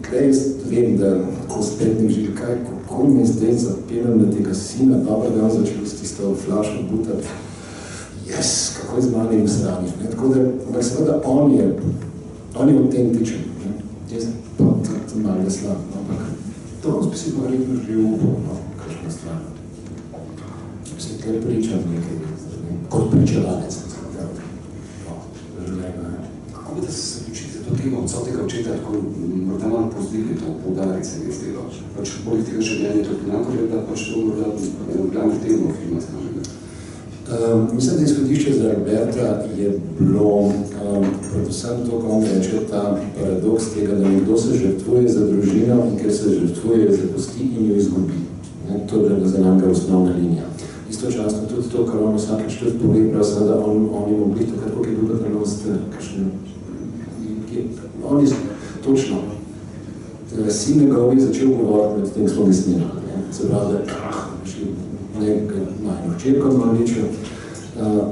kaj jaz vem, da ko spetnim žili, kako mi zdaj zapeljem na tega sina, dobro da on začel s tisto flašo butati, kako je z malim sranjih, tako da, ampak seveda on je autentičen, jaz pa tam malo slab, ampak to bi si pa rekno že upal, kakšna stvar. Se tle pričam nekaj, kot pričevalec, Kako bi da se učiti to temo od vsega očeta, tako morda malo pozdili to poudariti se mi zdelo? Pač poleg tega življenja Topinakorja, da pač to morda glavno temo filma stanega. Mislim, da izhodišče za Alberta je bilo predvsem to, ko on reče, ta paradoks tega, da nekdo se žrtvuje za družino in ker se žrtvuje, zapusti in jo izgubi. To je bila za nami osnovna linija. Istočasno tudi to, kar on vsakeč tudi pove, prav da on je mogli takrat, koliko je bil prenost, on je točno, sin njegov je začel govoriti, med tem smo gesnirali. Se pravi, da majno včerko malo večjo.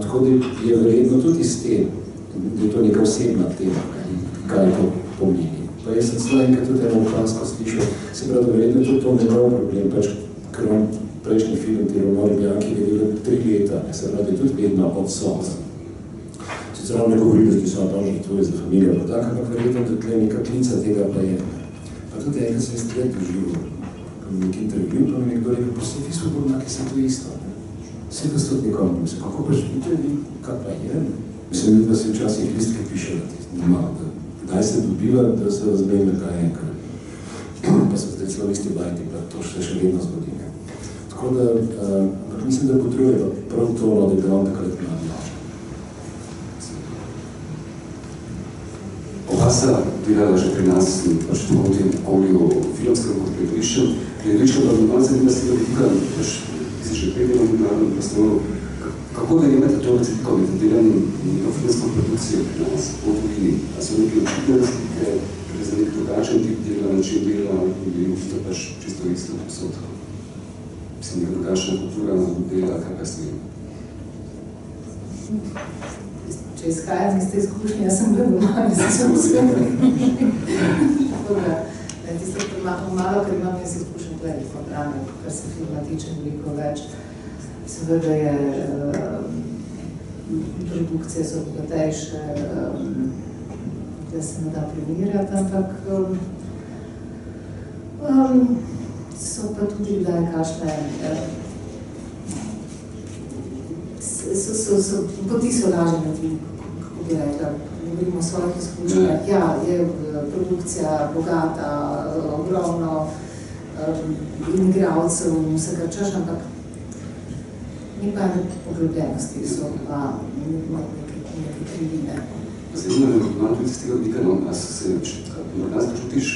Tako da je verjetno tudi iz te, da je to neka osebna tema, kaj to pomeni. Pa jaz sem celo enkrat tudi eno vprasko slišal, se pravi, da verjetno tudi to njegov problem, pač, ker on prejšnji film, te Romori Bjanki, je delal 3 leta, se pravi, da je tudi vedno odsoten. Sicer on ne govori, da so tam žrtvuje za familijo, pa tako, ampak verjetno tudi neka klica tega pa je. Pa tudi enkrat se je stred doživel v nek intervju, pa mi nekdo rekel, pa se vi svobodnaki, se to isto. Vse da stoti nekom, mislim, kako pa živite vi, kak pa je? Mislim, da se včasih listke piše, da kdaj se dobiva, da se razmejme kaj enkrat. Pa so zdaj celo isti bajti, pa to še vedno zgodi. Tako da, mislim, da potrebuje prav to, da bi on takrat mlad. Oba sta delala že pri nas, pač v tem okolju filmskem kot gledališčem. Gledališče pa malo zanima se, da vidika, pač si že 5 delom v glavnem prostoru, Kako da imate to razliko med delanjem filmsko produkcijo pri nas, po tujini? A so neke očitne razlike, gre za nek drugačen tip dela, način dela, ali to pač čisto isto posod? Mislim, neka drugačna kultura dela, kaj pa stojim? Če izhajam iz te izkušnje, jaz sem bila doma, mislim, vsem. Tisto, malo, ker imam jaz izkušnje tukaj, kar se filma tiče veliko več. Seveda je produkcije so bogatejše, da se ne da primerjati, ampak so pa tudi kdaj kakšne poti so lažje na tim, kako bi rekla, govorimo o svojih izkušnjah. Ja, je produkcija bogata, ogromno igralcev in vse kar češ, ampak ni pa poglobljenosti, so pa neke krivine. Zdaj, imam tudi z tega vidika, a se morda čutiš,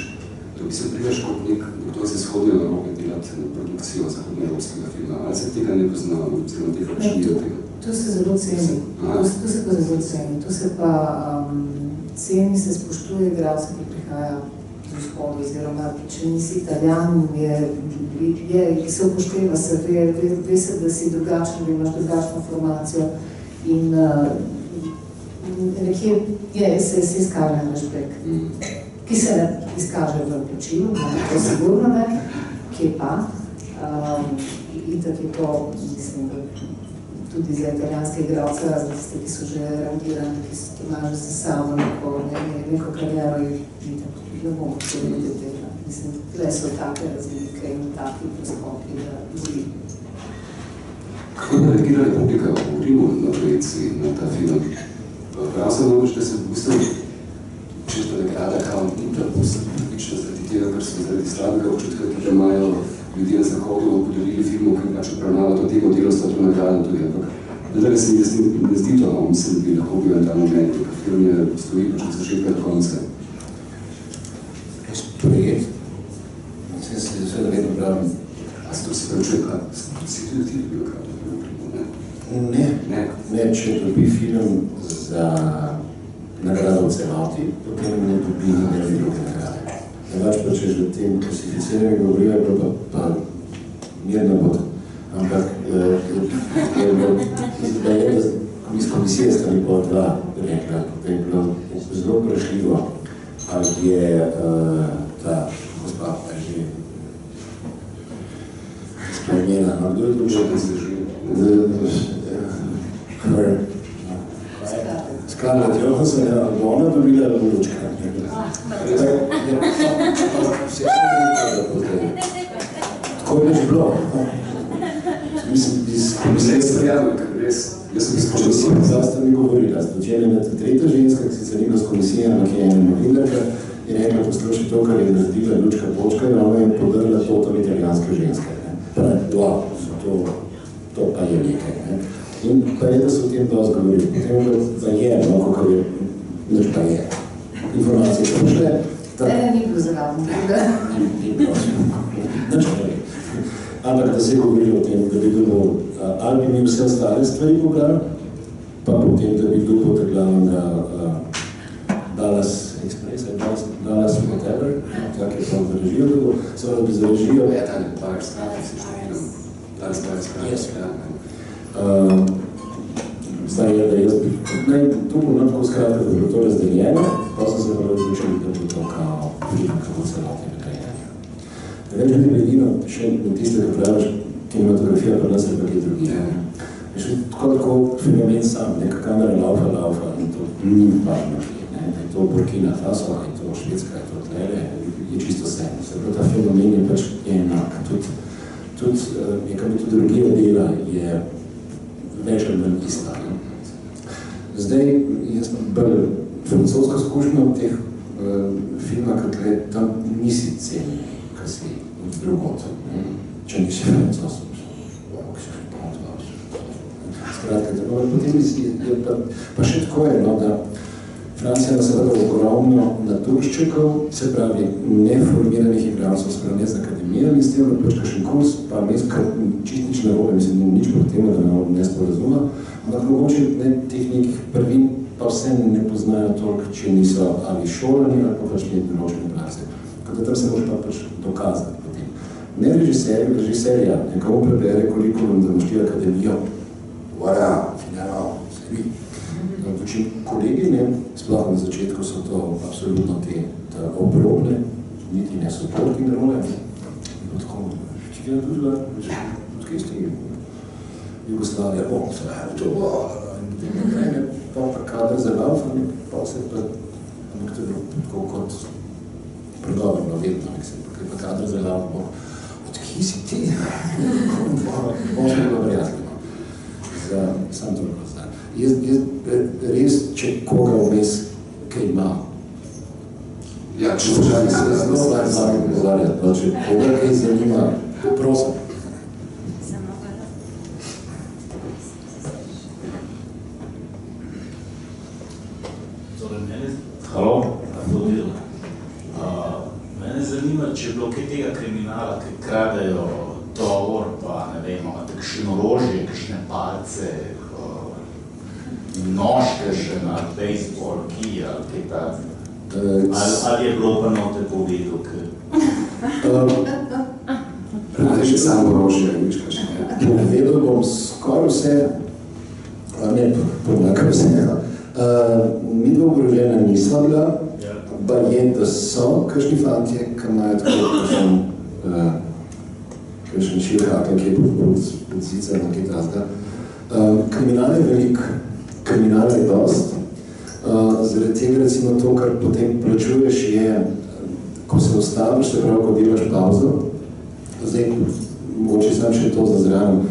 da bi se prijaš kot nekdo iz vzhodne Evrope delati na produkcijo zahodnoevropskega filma, ali se tega ne pozna, oziroma tega pač ni od tega? To se zelo ceni, to se pa zelo ceni, to se pa ceni, se spoštuje igralce, ki prihaja z vzhodu, oziroma če nisi Italijan, se upošteva, se ve se, da si drugačen, da imaš drugačno formacijo in nekje se izkaže respekt, ki se ne izkaže v plačilu, to sigurno ne, kje pa. Itak je to, mislim, tudi za italijanske igralce, različite, ki so že rangirani, ki imajo za sabo neko kariero in ne bomo hteli videti tega. Mislim, tle so take razlike in taki preskoki, da boli. Kako je reagirala publika v Rimu na projekciji na ta film? Prav sem namreč, da se v bistvu često nagrada kao ni bila posebno pravična zaradi tega, ker so zaradi slabega občutka, ki ga imajo ljudje na zahodu podelili filmu, ki pač upravnava to temo delo, sta to nagrado tudi, ampak da se mi ne zdi to, mislim, da bi lahko bil en ta moment, ker film je stoji pač od začetka do konca. Projekt. Se seveda vedno pravim. A se to si pravičuje, si tudi ti bil kaj? Ne, če dobi film za nagrado v celoti, potem ne dobi nekaj druge nagrade. Nevač pa, če že o tem klasificirani govorijo, pa mirno bod. Ampak iz komisije sta mi pol dva rekla, da je bilo zelo vprašljivo, ali je ta gospa že spremljena, no kdo je drugo zdržil? Scarlett Johansson je ona dobila lučka. Vse se nekaj potem. Tako je že bilo. Mislim, iz komisije sprejavljam, ker res. Jaz sem iz komisije zasta mi govorila. Začela je tretja ženska, ki sicer ni iz komisije, ampak je ena novinarka in rekla, poslušaj to, kar je naredila lučka počka in ona je podrla to italijanske ženske. To pa je nekaj. In pa je, da so o tem dosti govorili. Potem je mnogo, kar je, neč pa je. Informacije so šle. Ne, ni bilo zraven. Ni bilo. Neč pa je. Ampak da se je govorilo o tem, da bi bilo, ali bi mi vse ostale stvari pobral, pa potem, da bi bil poteglavnega Dallas Express, Dallas whatever, tak je tam za režijo, da bo seveda bi za režijo. Ja, tam je Buyers Club, si študiram. Dallas Buyers Club. Yes. Zdaj je, da jaz bi, to bo nam tako skratka, da bilo to razdeljeno, pa sem se odločil, da bo to kao film, kako celoti nagrajanje. Da več vidim edino, še tiste, ki praviš, kinematografija pa nas je pa kje drugi. Je še tako fenomen sam, neka kamera laufa in to ni važno, da je to Burkina Faso, je to Švedska, je to tlele, je čisto vse. Se prav ta fenomen je pač enak. Tudi metodologija dela je več ali manj ista. Zdaj, jaz sem bolj francosko izkušnjo teh filma, kakle tam nisi ceni, kaj si drugot. Če nisi francosko. Skratka, tako, potem pa še tako je, no, da Francija ima seveda ogromno naturščekov, se pravi neformiranih igralcev, spravo ne z akademijami, s tem pač kakšen kurs, pa čist nič narobe, mislim, nič proti temu, da ne sporazuma, ampak mogoče ne teh nekih prvin pa vse ne poznajo toliko, če niso ali šolani, ali pa pač ne določene prakse. Tako da tam se moraš pa pač dokazati potem. Ne režiserja, nekomu prebere kurikulum, da moš ti akademijo, voilà, finalo, se vi. Učim kolegi, ne, sploh na začetku so to absolutno te obrobne, niti ne supporting role, tako, če družba, odkaj ste Jugoslavija, to bo, pa kader za laufanje, pa se pa nekatero tako kot pregovorno vedno, kaj pa kader za laufanje, odkaj si ti? Možno je bilo verjatljeno. Sam toliko znam. Jaz res, če koga vmes kaj ima. Ja, če Slušali se zelo znam pozarjati, pa če koga kaj zanima, prosim. Halo, mene zanima, če je bilo kaj tega kriminala, ki kradejo tovor, pa ne vem, takšno orožje, kakšne palce, nožke še na bejzbol, kij ali kaj tak. Ali je bilo pa note povedal, Pravi še samo orožje, viš kakšne. Povedal bom skoraj vse, ne, pomlaka vse, mi dva oborožena nisva bila, pa je, da so kakšni fantje, ki imajo tako kakšen širhak, ki je pod zicem, kaj tazga. Kriminal je velik, kriminal je dost. Zaradi tega recimo to, kar potem plačuješ, je, ko se ustaviš, se pravi, ko delaš pauzo, zdaj, mogoče sam še to zazranem,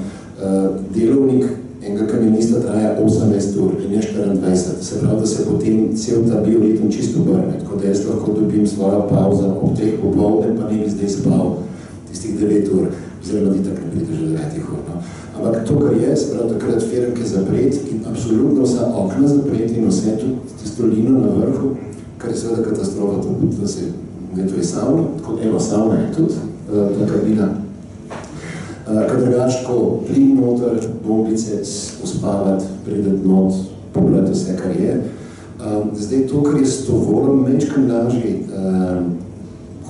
delovnik enega kamionista traja 18 ur in ne 24, se pravi, da se potem cel ta bioritem čisto obrne, tako da jaz lahko dobim svojo pauzo ob 3 popoldne, pa ne bi zdaj spal tistih 9 ur, oziroma ni tako ne pride že 9 ur. No. Ampak to, kar je, se pravi, takrat firmke zapret in absolutno vsa okna zapret in vse tudi tisto lino na vrhu, kar je seveda katastrofa, da se ne to je savna, tako eno savna je tudi, ta kabina. Kad drugač, ko plin noter, bombice, uspavati, prideti not, pogledati vse, kar je. Zdaj to, kar je s tovorom mečkam lažji,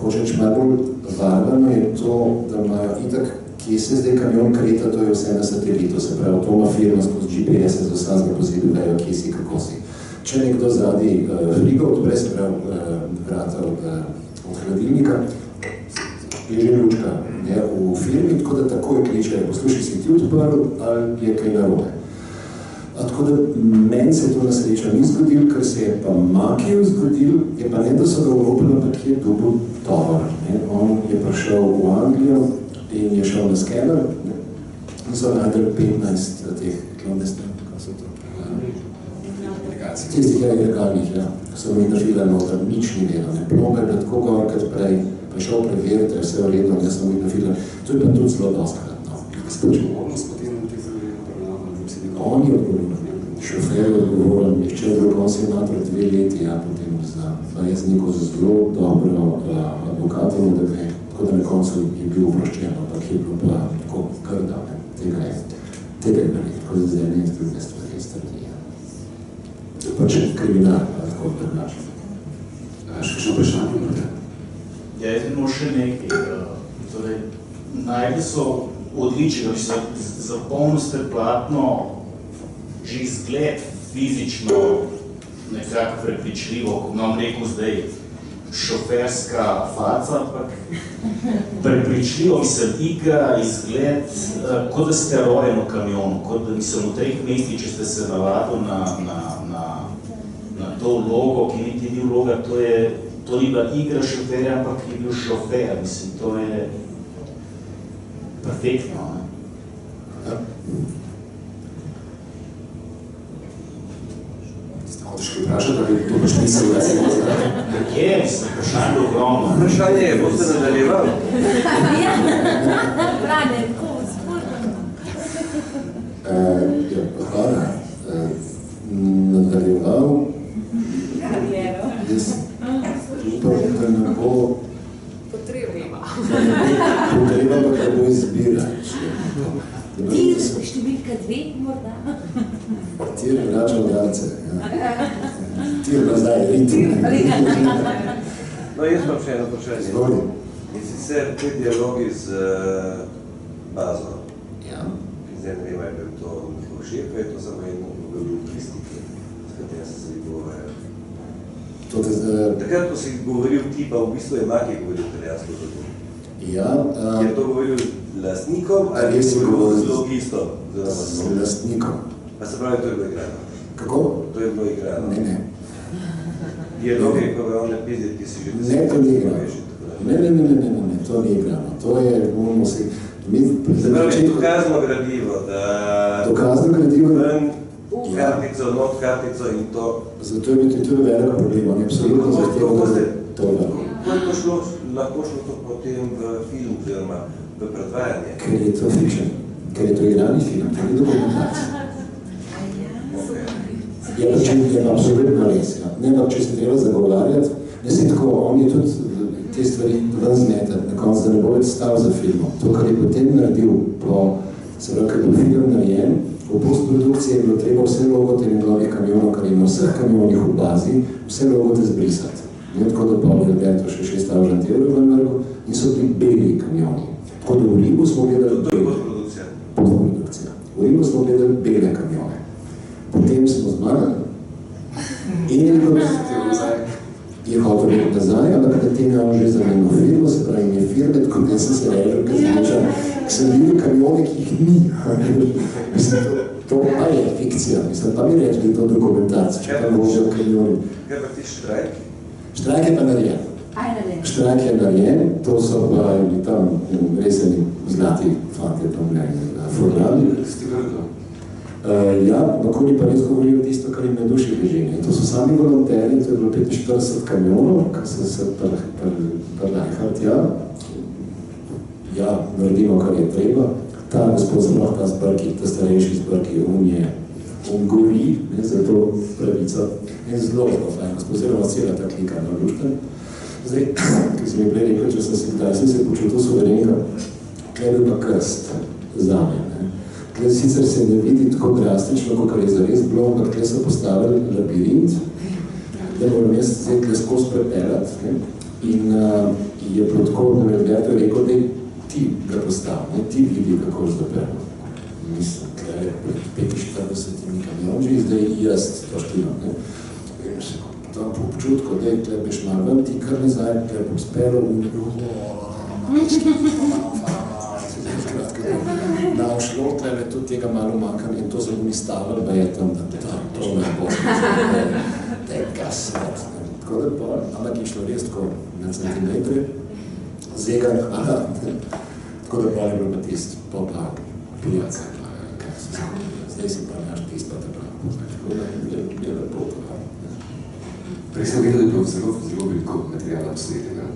hočeč malo bolj varvano, je to, da imajo itak, kje se zdaj kamion kreta, to je vse na satelitu, se pravi, to ima firma skozi GPS, z vsega pozidu vejo, kje si, kako si. Če nekdo zadi frigo odpre, se pravi, vrata od hladilnika, je že lučka v firmi, tako da takoj kliče, poslušaj, si ti odprl ali je kaj narobe. Tako da meni se to nasreča ni zgodil, ker se je pa Makiju zgodil, je pa ne, da so ga vropili, ampak je dobil tovor. On je prišel v Anglijo in je šel na skener in so najdel 15 teh clandestine, kako so to? Tistih ilegalnih, ja. So mi držili noter, nič ni delal, ne plombe, tako gor, kot prej, pa šel preveriti, vse v redu, jaz sem videl film. To je pa tudi zelo doskrat. Spočil odgovornost potem na teh zavedno? On je odgovoren. Šofer je odgovoren, nihče drug, on se je natraj 2 leti, ja, potem jaz neko zelo dobro advokatom, tako da na koncu je bil oproščen, ampak je bilo pa tako krda, tega je veliko, tako da zdaj ne druge stvari stratije. Pač kriminal, tako drugače. Še kakšno vprašanje imate? Ja, imamo še nekaj. Torej, najde so odlični, zapomnil ste platno, že izgled fizično nekako prepričljivo, kot nam rekel zdaj šoferska faca, ampak prepričljivo mislim igra, izgled, kot da ste rojen v kamionu, kot da mislim v 3 mestih, če ste se navadili na to vlogo, ki niti ni vloga, to ni bila igra šoferja, ampak je bil šofer, mislim, to je perfektno. Ja. Ste hočeš kaj vprašati, da bi to pač mislil, da si možda? Je, mislim, vprašanje je ogromno. Vprašanje je, boste nadaljevali? Ja, Brane, tako, spolno. Hvala. Nadaljeval. Jaz upam, da ne bo Potreba, ampak da bo izbira. Tir številka 2 morda. Tir vrača udarce. Tir nazaj, ritem. No, jaz imam še eno vprašanje. Zvoli. In sicer te dialogi z bazo. Ja. Zdaj ne vem, ali je to njihov šef, je to samo eno logistike, s katerim se vi govorjajo. Takrat, ko si govoril ti, pa v bistvu je Maki govoril italijansko tako. Ja. Je to govoril lastnikom ali je govoril z logistom? Z lastnikom. Pa se pravi, to je bilo igrano? Kako? To je bilo igrano? Ne. Dialoge, ko je on ne pizdi, ti si že Ne, to ni igrano. Ne, to ni igrano. To je, bomo si... Se pravi, dokazno gradivo, da... Dokazno gradivo... Kartico, not kartico in to... Zato je to veliko problem, on je absolutno zahteval to. Kako je lahko šlo to potem v film, oziroma v predvajanje? Ker je to fiction, ker je to igrani film, to ni dokumentacija. Je pa absolutno res, ja. Ne, pa če se treba zagovarjati, ne se tako, on je tudi te stvari ven zmetat, na koncu, da ne bo več stav za filmom. To, kar je potem naredil, se pravi, kar je bil film narejen, v postprodukciji je bilo treba vse logote njegovih kamionov, kar je na vseh kamionih v bazi, vse logote zbrisati. Ne tako, da pa je to še 6.000 evrov v Ameriku in so bili beli kamioni. Tako da v Rimu smo gledali... To je postprodukcija? Postprodukcija. V Rimu smo gledali bele kamione. Potem smo zmagali in je hotel biti nazaj, ampak na tem je on že zamenil firmo, se pravi, je firme, tako da sem se režil, ker sem videl kamione, ki jih ni. To pa je fikcija, pa mi reči, da je to dokumentacija, če pa vozijo kamioni. Kaj pa ti štrajk? Štrajk je pa narejen. Štrajk je narejen, to so pa tam reseni zlati fante, tam formalni. Ja, Makoni pa res govorijo tisto, kar jim na duši leži. To so sami volonteri, to je bilo 45 kamionov, ki so se prlajhali tja. Ja, naredimo, kar je treba. Ta gospod zelo, ta zbrki, ta starejši zbrki, on gori za to pravico. In zelo fajn, gospod zelo cela ta klika na lušten. Zdaj, ki sem mi prej rekel, če sem se počutil suverenka, kaj je bil pa krst zame. Tle sicer se ne vidi tako drastično, kot je zares bilo, ampak tle so postavili labirint, da moram jaz zdaj tle skozi prepeljati. In je bilo tako, da mi je rekel, da ti ga postavil, ti vidi, kako je zdopelo. Mislim, tle je pred 45 kamionži, zdaj jaz to štimam. In se tam po občutku, da je tle beš malo ven, ti kar nazaj, tle bo spelo in nam šlo, tle tudi tega malo manjkam in to zelo mi stavili, da je tam, da to ne bo, tega svet. Tako da pa, ampak je šlo res tako na centimetri, zegar, tako da pa je bilo pa tist, pa pijaca, zdaj si pa naš tist, pa tako da je lepo to. Prej sem videl, da je bilo zelo veliko materijala posnetega.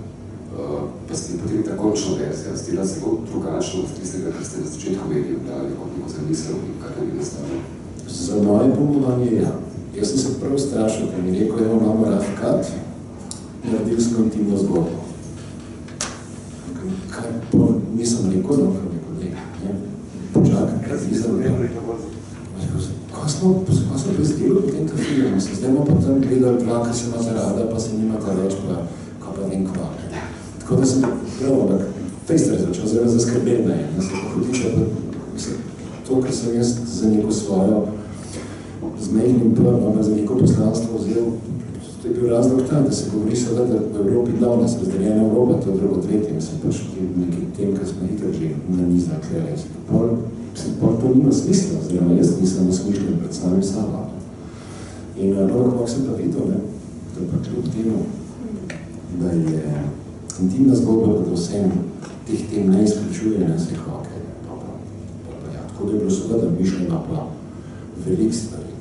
Pa ste potem ta končna verzija stila zelo drugačno od tistega, kar ste na začetku mediju dali, kot neko zamisel in kar nam je nastalo. Za moje pomovanje, ja. Jaz sem se prav strašil, ko mi rekel, evo imamo rough cut, naredil sem intimno zgodbo. Kaj pa nisem rekel, no, kaj rekel, ne, počakaj, kaj nisem rekel. Kaj smo prezdeli potem ta film? Zdaj bomo pa tam gledali dva, ki se imate rada, pa se nimate več, pa kaj pa vem kva. Tako da sem prav, ampak fejster je začel zelo zaskrbeti, da se pohodiča, to, kar sem jaz za neko svojo z mejnim plnom, za neko poslanstvo vzel, to je bil razlog tam, da se govori seveda, da v Evropi glavna se razdeljena Evropa, to je drugo tretje, mislim pač nekim tem, kar smo itak že na nizah, to nima smisla, oziroma jaz nisem osmišljen pred samim sabo. In kako sem pa videl, da pa kljub temu, da je intimna zgodba, da vsem teh tem ne izključuje, ne se hoke. Tako da je bilo seveda mišljeno pa velik stvari,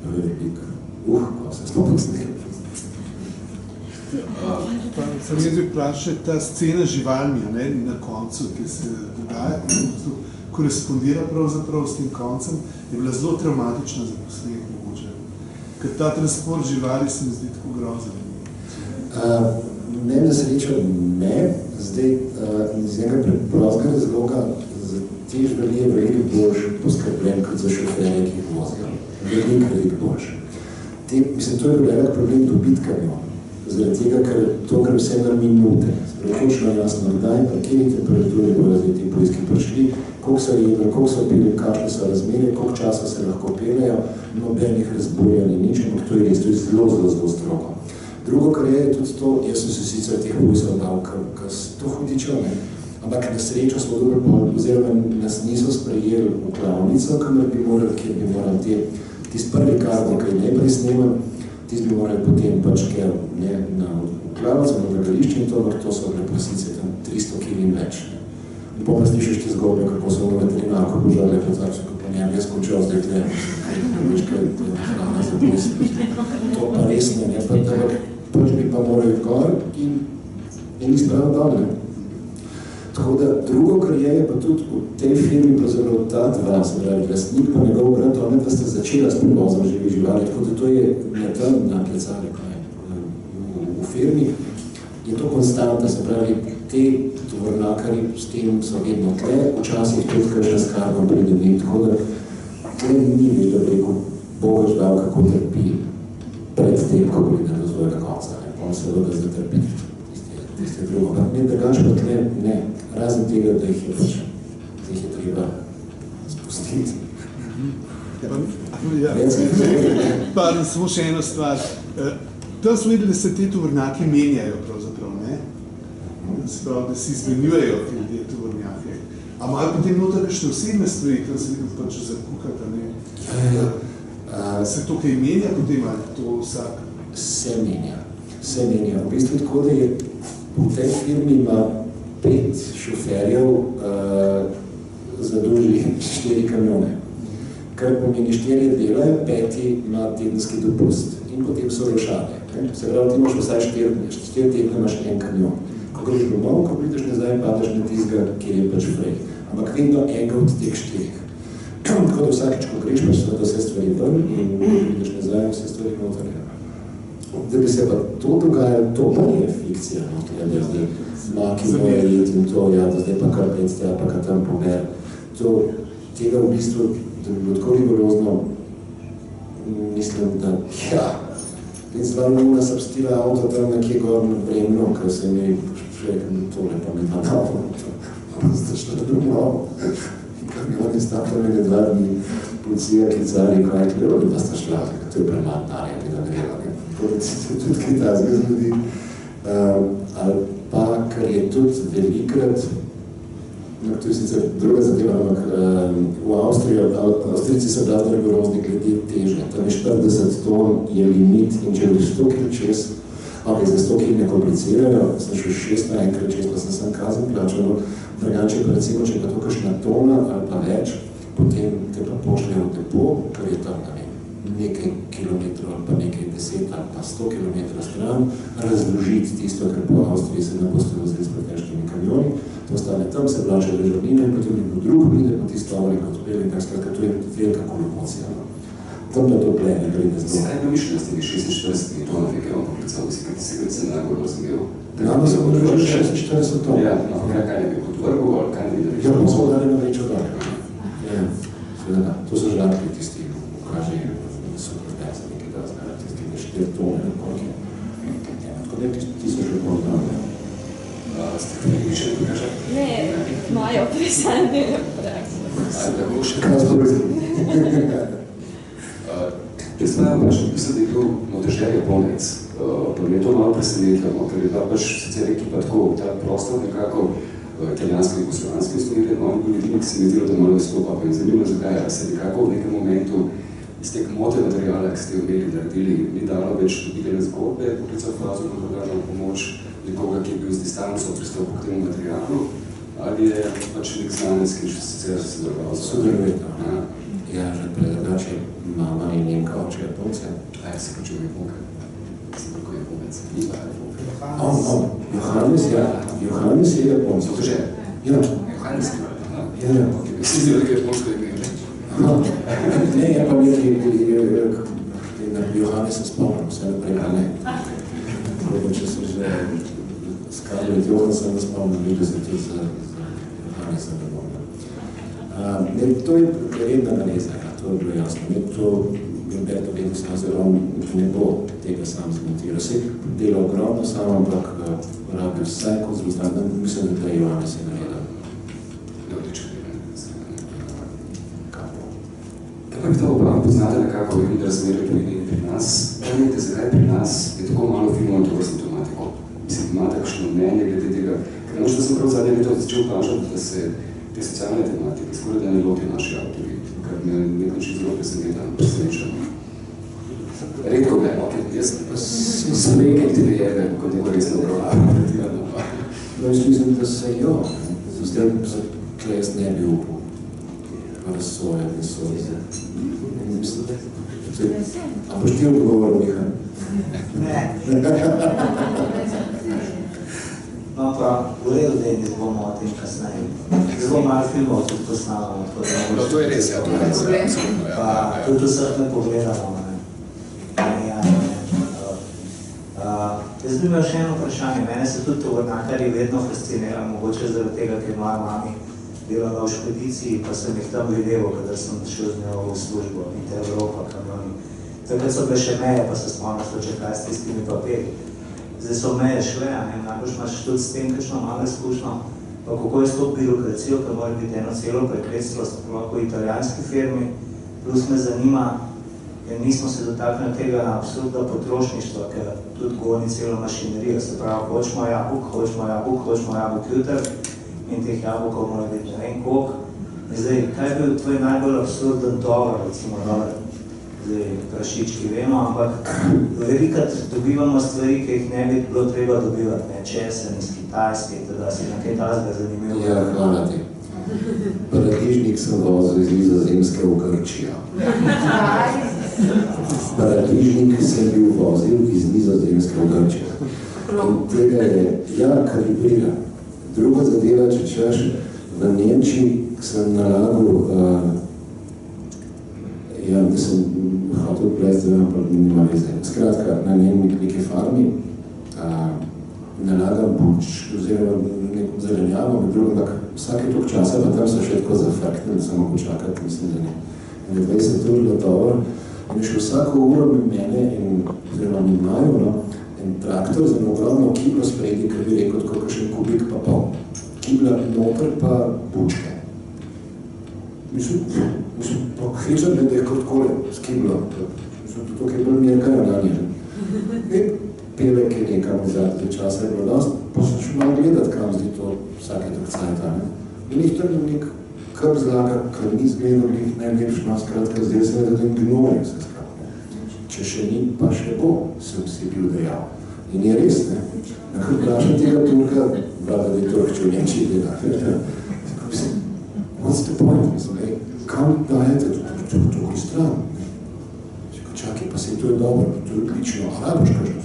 velik, ko se smo posneli. Sem jaz vprašal, ta scena z živalmi na koncu, ki se dogaja, korespondira pravzaprav s tem koncem, je bila zelo traumatična za posnet mogoče. Ker ta transport živali se mi zdi tako grozen. Ne, na srečo ne. Zdaj, iz enega preprostega razloga za te živali je veliko boljš poskrbljen kot za šoferje, ki jih vozijo. Veliko boljš. Mislim, to je velik problem dobiti kamion. Zaradi tega, ker to gre vse na minute. Točno jasno, kdaj, pa kje temperaturi bojo zdaj ti poiski prišli, koliko so jedli, koliko so pili, kakšne so razmere, koliko časa se lahko pelejo, nobenih razburjanj in nič, ampak to je res, to je zelo strogo. Drugo, kar je tudi to, jaz sem se sicer teh pojsov dal, ker to hudičo, ne, ampak na srečo smo dobro bolj, oziroma nas niso sprejeli v klavnico, kjer bi morali tisti prvi kargo, ki je najprej sneman, tisti bi morali potem pač kjer na klavnico, na odlagališče in to so represice tam 300 kg in več. In potem slišiš te zgodbe, kako so v veterinarko požarali, pa tako, ko njem jaz končal zdaj tle, veš, kaj je hrana za pojsi. To pa res ne, pač bi pa morali gor in izpraviti dol, ne. Tako da drugo, kar je pa tudi v tej firmi pravzaprav ta dva, se pravi, lastnik pa njegov brat, one pa ste začela s prevozom živih živali, tako da to je na klecali, v firmi je to konstanta, se pravi, te tovornakari s tem so vedno tle, včasih tudi kar že s kargom pridenim, tako da tle ni več, da preko Boga ždal, kako trpi pred tem, ko pride do svojega konca, ne, on se da zatrpi tiste drugo, ampak ne drugač pa tle, ne, razen tega, da jih je treba spustiti. Pa samo še eno stvar. Tam smo videli, da se te tovornjaki menjajo pravzaprav, ne? Se pravi, da si izmenjujejo te tovornjake. A imajo potem noter kakšne osebne stvari, tam se vidim pač zakukata, ne? Se to kaj menja potem, ali to vsak? Se menja. V bistvu tako, da je v tej firmi ima 5 šoferjev zadolžili 4 kamione. Kar pomeni 4 delajo, 5 ima tedenski dopust in potem so rošade. Se pravi, ti imaš vsaj 4 tedne imaš en kamion. Ko greš domov, ko prideš nazaj, padeš na tistega, kjer je pač prej. Ampak vedno enega od teh 4. Tako da vsakič, ko greš, pač so da vse stvari ven in prideš nazaj, vse stvari noter. Da bi se pa to dogajalo, to pa je fikcija, no, da zdaj maki moje iti in to, ja, da zdaj pa kar 5 tega, pa kar tam pomer. Tega v bistvu, da bi bilo tako rigorozno, mislim, da ja, in z 2 minuna sem stila avto tam nekje gor na Bremno, ker se mi rekel, tole pa mi dva avto, zdaj šla domov. Kamioni stakljenega 2 dni, policija klicali, ko je klero, da sta šla, to je prematnarja, ki da greva. Tudi kaj tazga zgodi. Ali pa, kar je tudi velikrat, to je sicer druga zadeva, ampak v Avstrijci so blazno rigorozni glede teže. Tam je 40 ton je limit in če bi 100 kg čez, ampak za 100 kg ne komplicirajo, sem šel 6 na enkrat čez, pa sem kazen plačal, drugače pa recimo, če pa to kakšna tona ali pa več, potem te pa pošljajo v depo, kar je tam, nekaj kilometrov ali pa nekaj 10 ali pa 100 kilometrov stran, razložiti tisto, kar po Avstriji se ne boste vozili s pretežkimi kamioni, to ostane tam, se plača državnina in potem nekdo drug pride po tisto tovar in kot peli, in tako to je velika kolomocija. Tam da to plene, glede zelo. Kaj pa mišljeno s temi 46 tonami, ki vam poklicali, si se najbolj razumel? Nama so podvrgli 46 ton. Ja, kaj ne bi podvrgel, ali kaj ne bi Ja, pa smo dali na večjo dar. Ja, seveda, to so žarki tisti, kaže so proteza nekaj da znali, tisti 4 tone, tako da ti so že podvrgli. Ste kaj še pokaže? Ne, imajo presanje prakse. Da bo še kaj zbog. Jaz znam, mislim, da je bil Modežer Japonec, pa mi je to malo presenetljamo, ker je bila pač sicer ekipa tako, ta prostor nekako italijanski in jugoslovanski usmerjen, no, in bil edini, ki se mi zdelo, da malo izstopa, pa in zanima, zakaj se nekako v nekem momentu iz te kmote materijala, ki ste jo imeli naredili, ni dalo več dobitele zgodbe, poklical frazo na programno pomoč nekoga, ki je bil z distanco pristopil k temu materialu, ali je pač nek znanec, ki še sicer se drgal za sodelovanje. Ja, že predagače mama in njenka oče Japonce. A ja se počel Japonka. Sem rekel Japonec, ni pa Japonka. Johannes je Japonc. So to že? Ja. Johannes je? Ja. Si zdaj nekaj japonsko ime, ne? Ne, ja pa nekaj Johannes se spomnim, vse naprej pa ne. Tako če so že Scarlett Johansson spomnili, da se tudi za Hanesa ne bom. To je redna naleza, to je bilo jasno. To Gilberto Benison oziroma ne bo tega sam zmontiral. Se dela ogromno samo, ampak rabi vsaj kot zlostan, mislim, da je Johannes je naredil. Odlično. Kako bi to oba poznate nekako in razmerje pri nas? Povejte, zakaj pri nas je tako malo filmov to vrstno tematiko? Mislim, imate kakšno mnenje glede tega? Ker da sem prav zadnje leto začel vprašati, da se te socialne tematike skoraj da ne lotijo naši avtori, kar me nekaj zelo presenečeno. Redko gledam, jaz sem nekaj te jebe, kot je resno upravljamo. Jaz mislim, da se jo, z tem kles ne bi upal. Razsojati soze. A boš ti odgovoril, Miha? Ne. No pa, v redu Denis bomo o tem kasneje. Zelo malo filmov tudi posnavamo. No, to je res, ja, to je res. Pa tudi vseh ne pogledamo. Jaz bi imel še eno vprašanje. Mene se tudi tovornakarji vedno fascinira, mogoče zaradi tega, ker moja mami delala v špediciji, pa sem jih tam videl, kadar sem šel z njo v službo in te Evropa, kamioni. Takrat so bile še meje, pa se spomnil, so čekaj s tistimi papiri. Zdaj so meje šle, najbolj imaš tudi s tem kakšno malo izkušnjo, pa kako je s to birokracijo, ker mora biti eno celo prekletstvo, lahko v italijanski firmi, plus me zanima, ker nismo se dotaknili tega absurda potrošništva, ker tudi goni celo mašinerijo, se pravi, hočemo jabolk jutr, in teh jabolkov mora biti ne vem koliko. Zdaj, kaj je bil tvoj najbolj absurden dolar, recimo dolar? Zdaj, prašički vemo, ampak velikrat dobivamo stvari, ki jih ne bi bilo treba dobivati, ne, česen iz Kitajske, da si na kaj tazga zanimivo. Ja, hvala ti. Paradižnik sem vozil iz Nizozemske v Grčijo. Paradižnik sem bil vozil iz Nizozemske v Grčijo. In tega je, ja, kalibriran. Druga zadeva, če češ, v Nemčiji sem nalagal, da sem hotel plesti, ampak nima veze. Skratka, na neki farmi nalagam buč, oziroma neko zelenjavo, med drugim, ampak vsake toliko časa, pa tam so še tako zafrknili, samo počakati, mislim, da ne. In 20 ur gotovo, in še vsako uro med mene in oziroma mi imajo, en traktor za ogromno kiblo spredi, kar bi rekel, tako kakšen kubik pa pol. Kibla noter pa bučke. Mislim, pa hrižam ne, da je kot kole s kiblo. Mislim, to je bolj mirka na danje. In pelek je nekam zadnje časa je bilo dost, pa sem še malo gledati, kam zdi to vsake tak cajta. In jih tam nek krb zlaga, kar ni zgledal, njih najlepšno, skratka, zdaj se da tem gnorijo se skratka. Če še ni, pa še bo, sem si bil dejal. In je res, ne? Nekaj vprašam tega Turka, vlada, da je Turk, če v Nemčiji dela. Mislim, what's the point? Mislim, kam dajete? To je stran. Čakaj, pa se to je dobro, to je odlično. A boš kažno?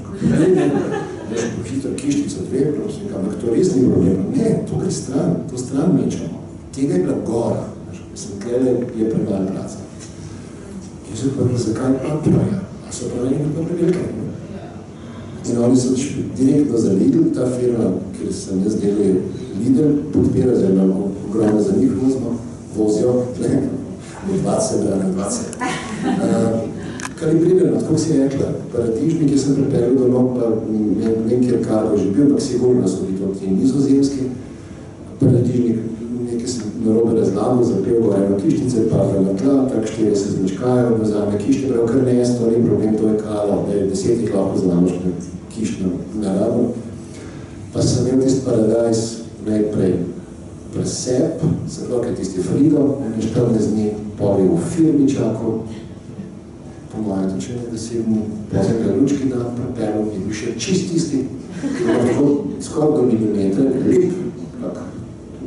Ne, pohitra kištica, dve, prosim, ampak to res ni problem. Ne, to gre stran, to stran mečamo. Tega je bila gora. Mislim, tle je premalo placa. In se pa, zakaj pa praja? A so pravi pa prevelike. In oni so direktno za Lidl, ta firma, kjer sem jaz delal, Lidl podpira zelo ogromno za njih vozijo, v 20. Kalibrirano, tako si rekla, paradižnik, jaz sem pripeljal domov, pa ne vem, kjer Karlo že bil, ampak sigurno so bili to ti nizozemski paradižnik, nekaj sem narobe razlagal, zapel go eno kištice, padla na tla, tak 40 zmečkajo, vzame kište, prav kar ne, to ni problem, to je kala, 10 jih lahko znamo, kištno narado. Pa sem imel tisti paradajz najprej presep, se pravi, tisti Frido, in 14 dni poli v firmi čakal, po mojem točenju, da si mu pozemlja lučki dan, prepelom in bi še čist tisti, ki je lahko skoraj do milimetra, lep,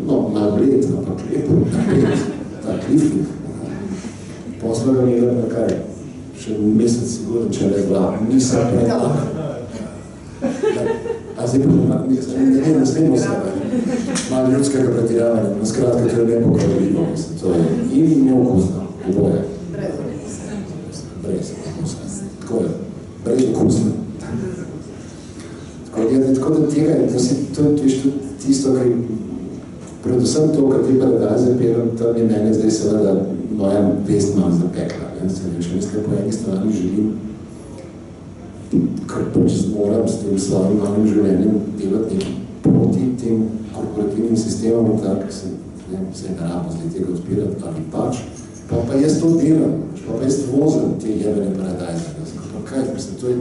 no, malo bled, ampak lep, tak lifnik. Posla ga imela na kaj, še mesec sigurno, če ne bila, nisem predala. A zdaj pa ne smemo se, malo ljudskega pretiravanja, na skratka, ker ne pokraljivo, mislim, to je in neokusno, oboje. Brez okusa. Tako je, brez okusa. tega, to je tisto, kar predvsem to, kar ti paradajze pelem, tam je mene zdaj seveda moja vest malo zapekla. Če mislim, po eni strani želim, kar pač moram s tem svojim malim življenjem delati nekaj proti tem korporativnim sistemom, tako se ne rabo zdaj tega odpirati, ali pač, pa jaz to delam, pa jaz vozim te jebene paradajze. Pa kaj, mislim, to je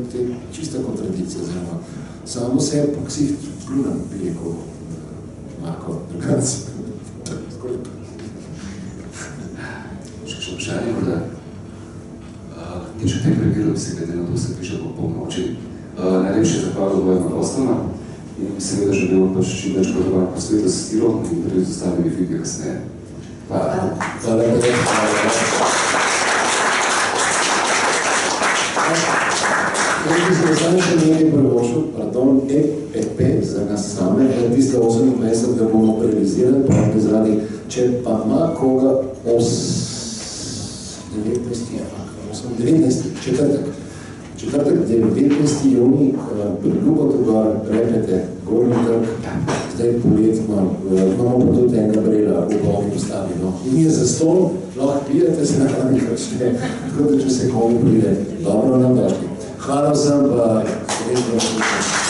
čista kontradikcija, oziroma samo se po ksih plunam, bi rekel Marko Drugac. Še vprašanje, morda? In če te prebiral bi se glede na to, se piše po polnoči. Najlepše zahvalo dvojima gostoma in bi seveda želel pač čim več podobati po svetu s stilom in tudi z ostalimi filmi kasneje. Hvala. Jaz bi se še nekaj prvošel, pardon, EP za nas same, tiste 28, da bomo realizirali, pa nekaj zaradi, če pa ima koga 19. četrtek, 19. juni, Ljubota gor, repete, Gornji trg, zdaj polet imamo pa tudi enega brela v bogi postavljeno. In je za stol, lahko pijete se na hladnih račne, tako da če se komu pride, dobro nam došli. Hvala vsem, pa srečno.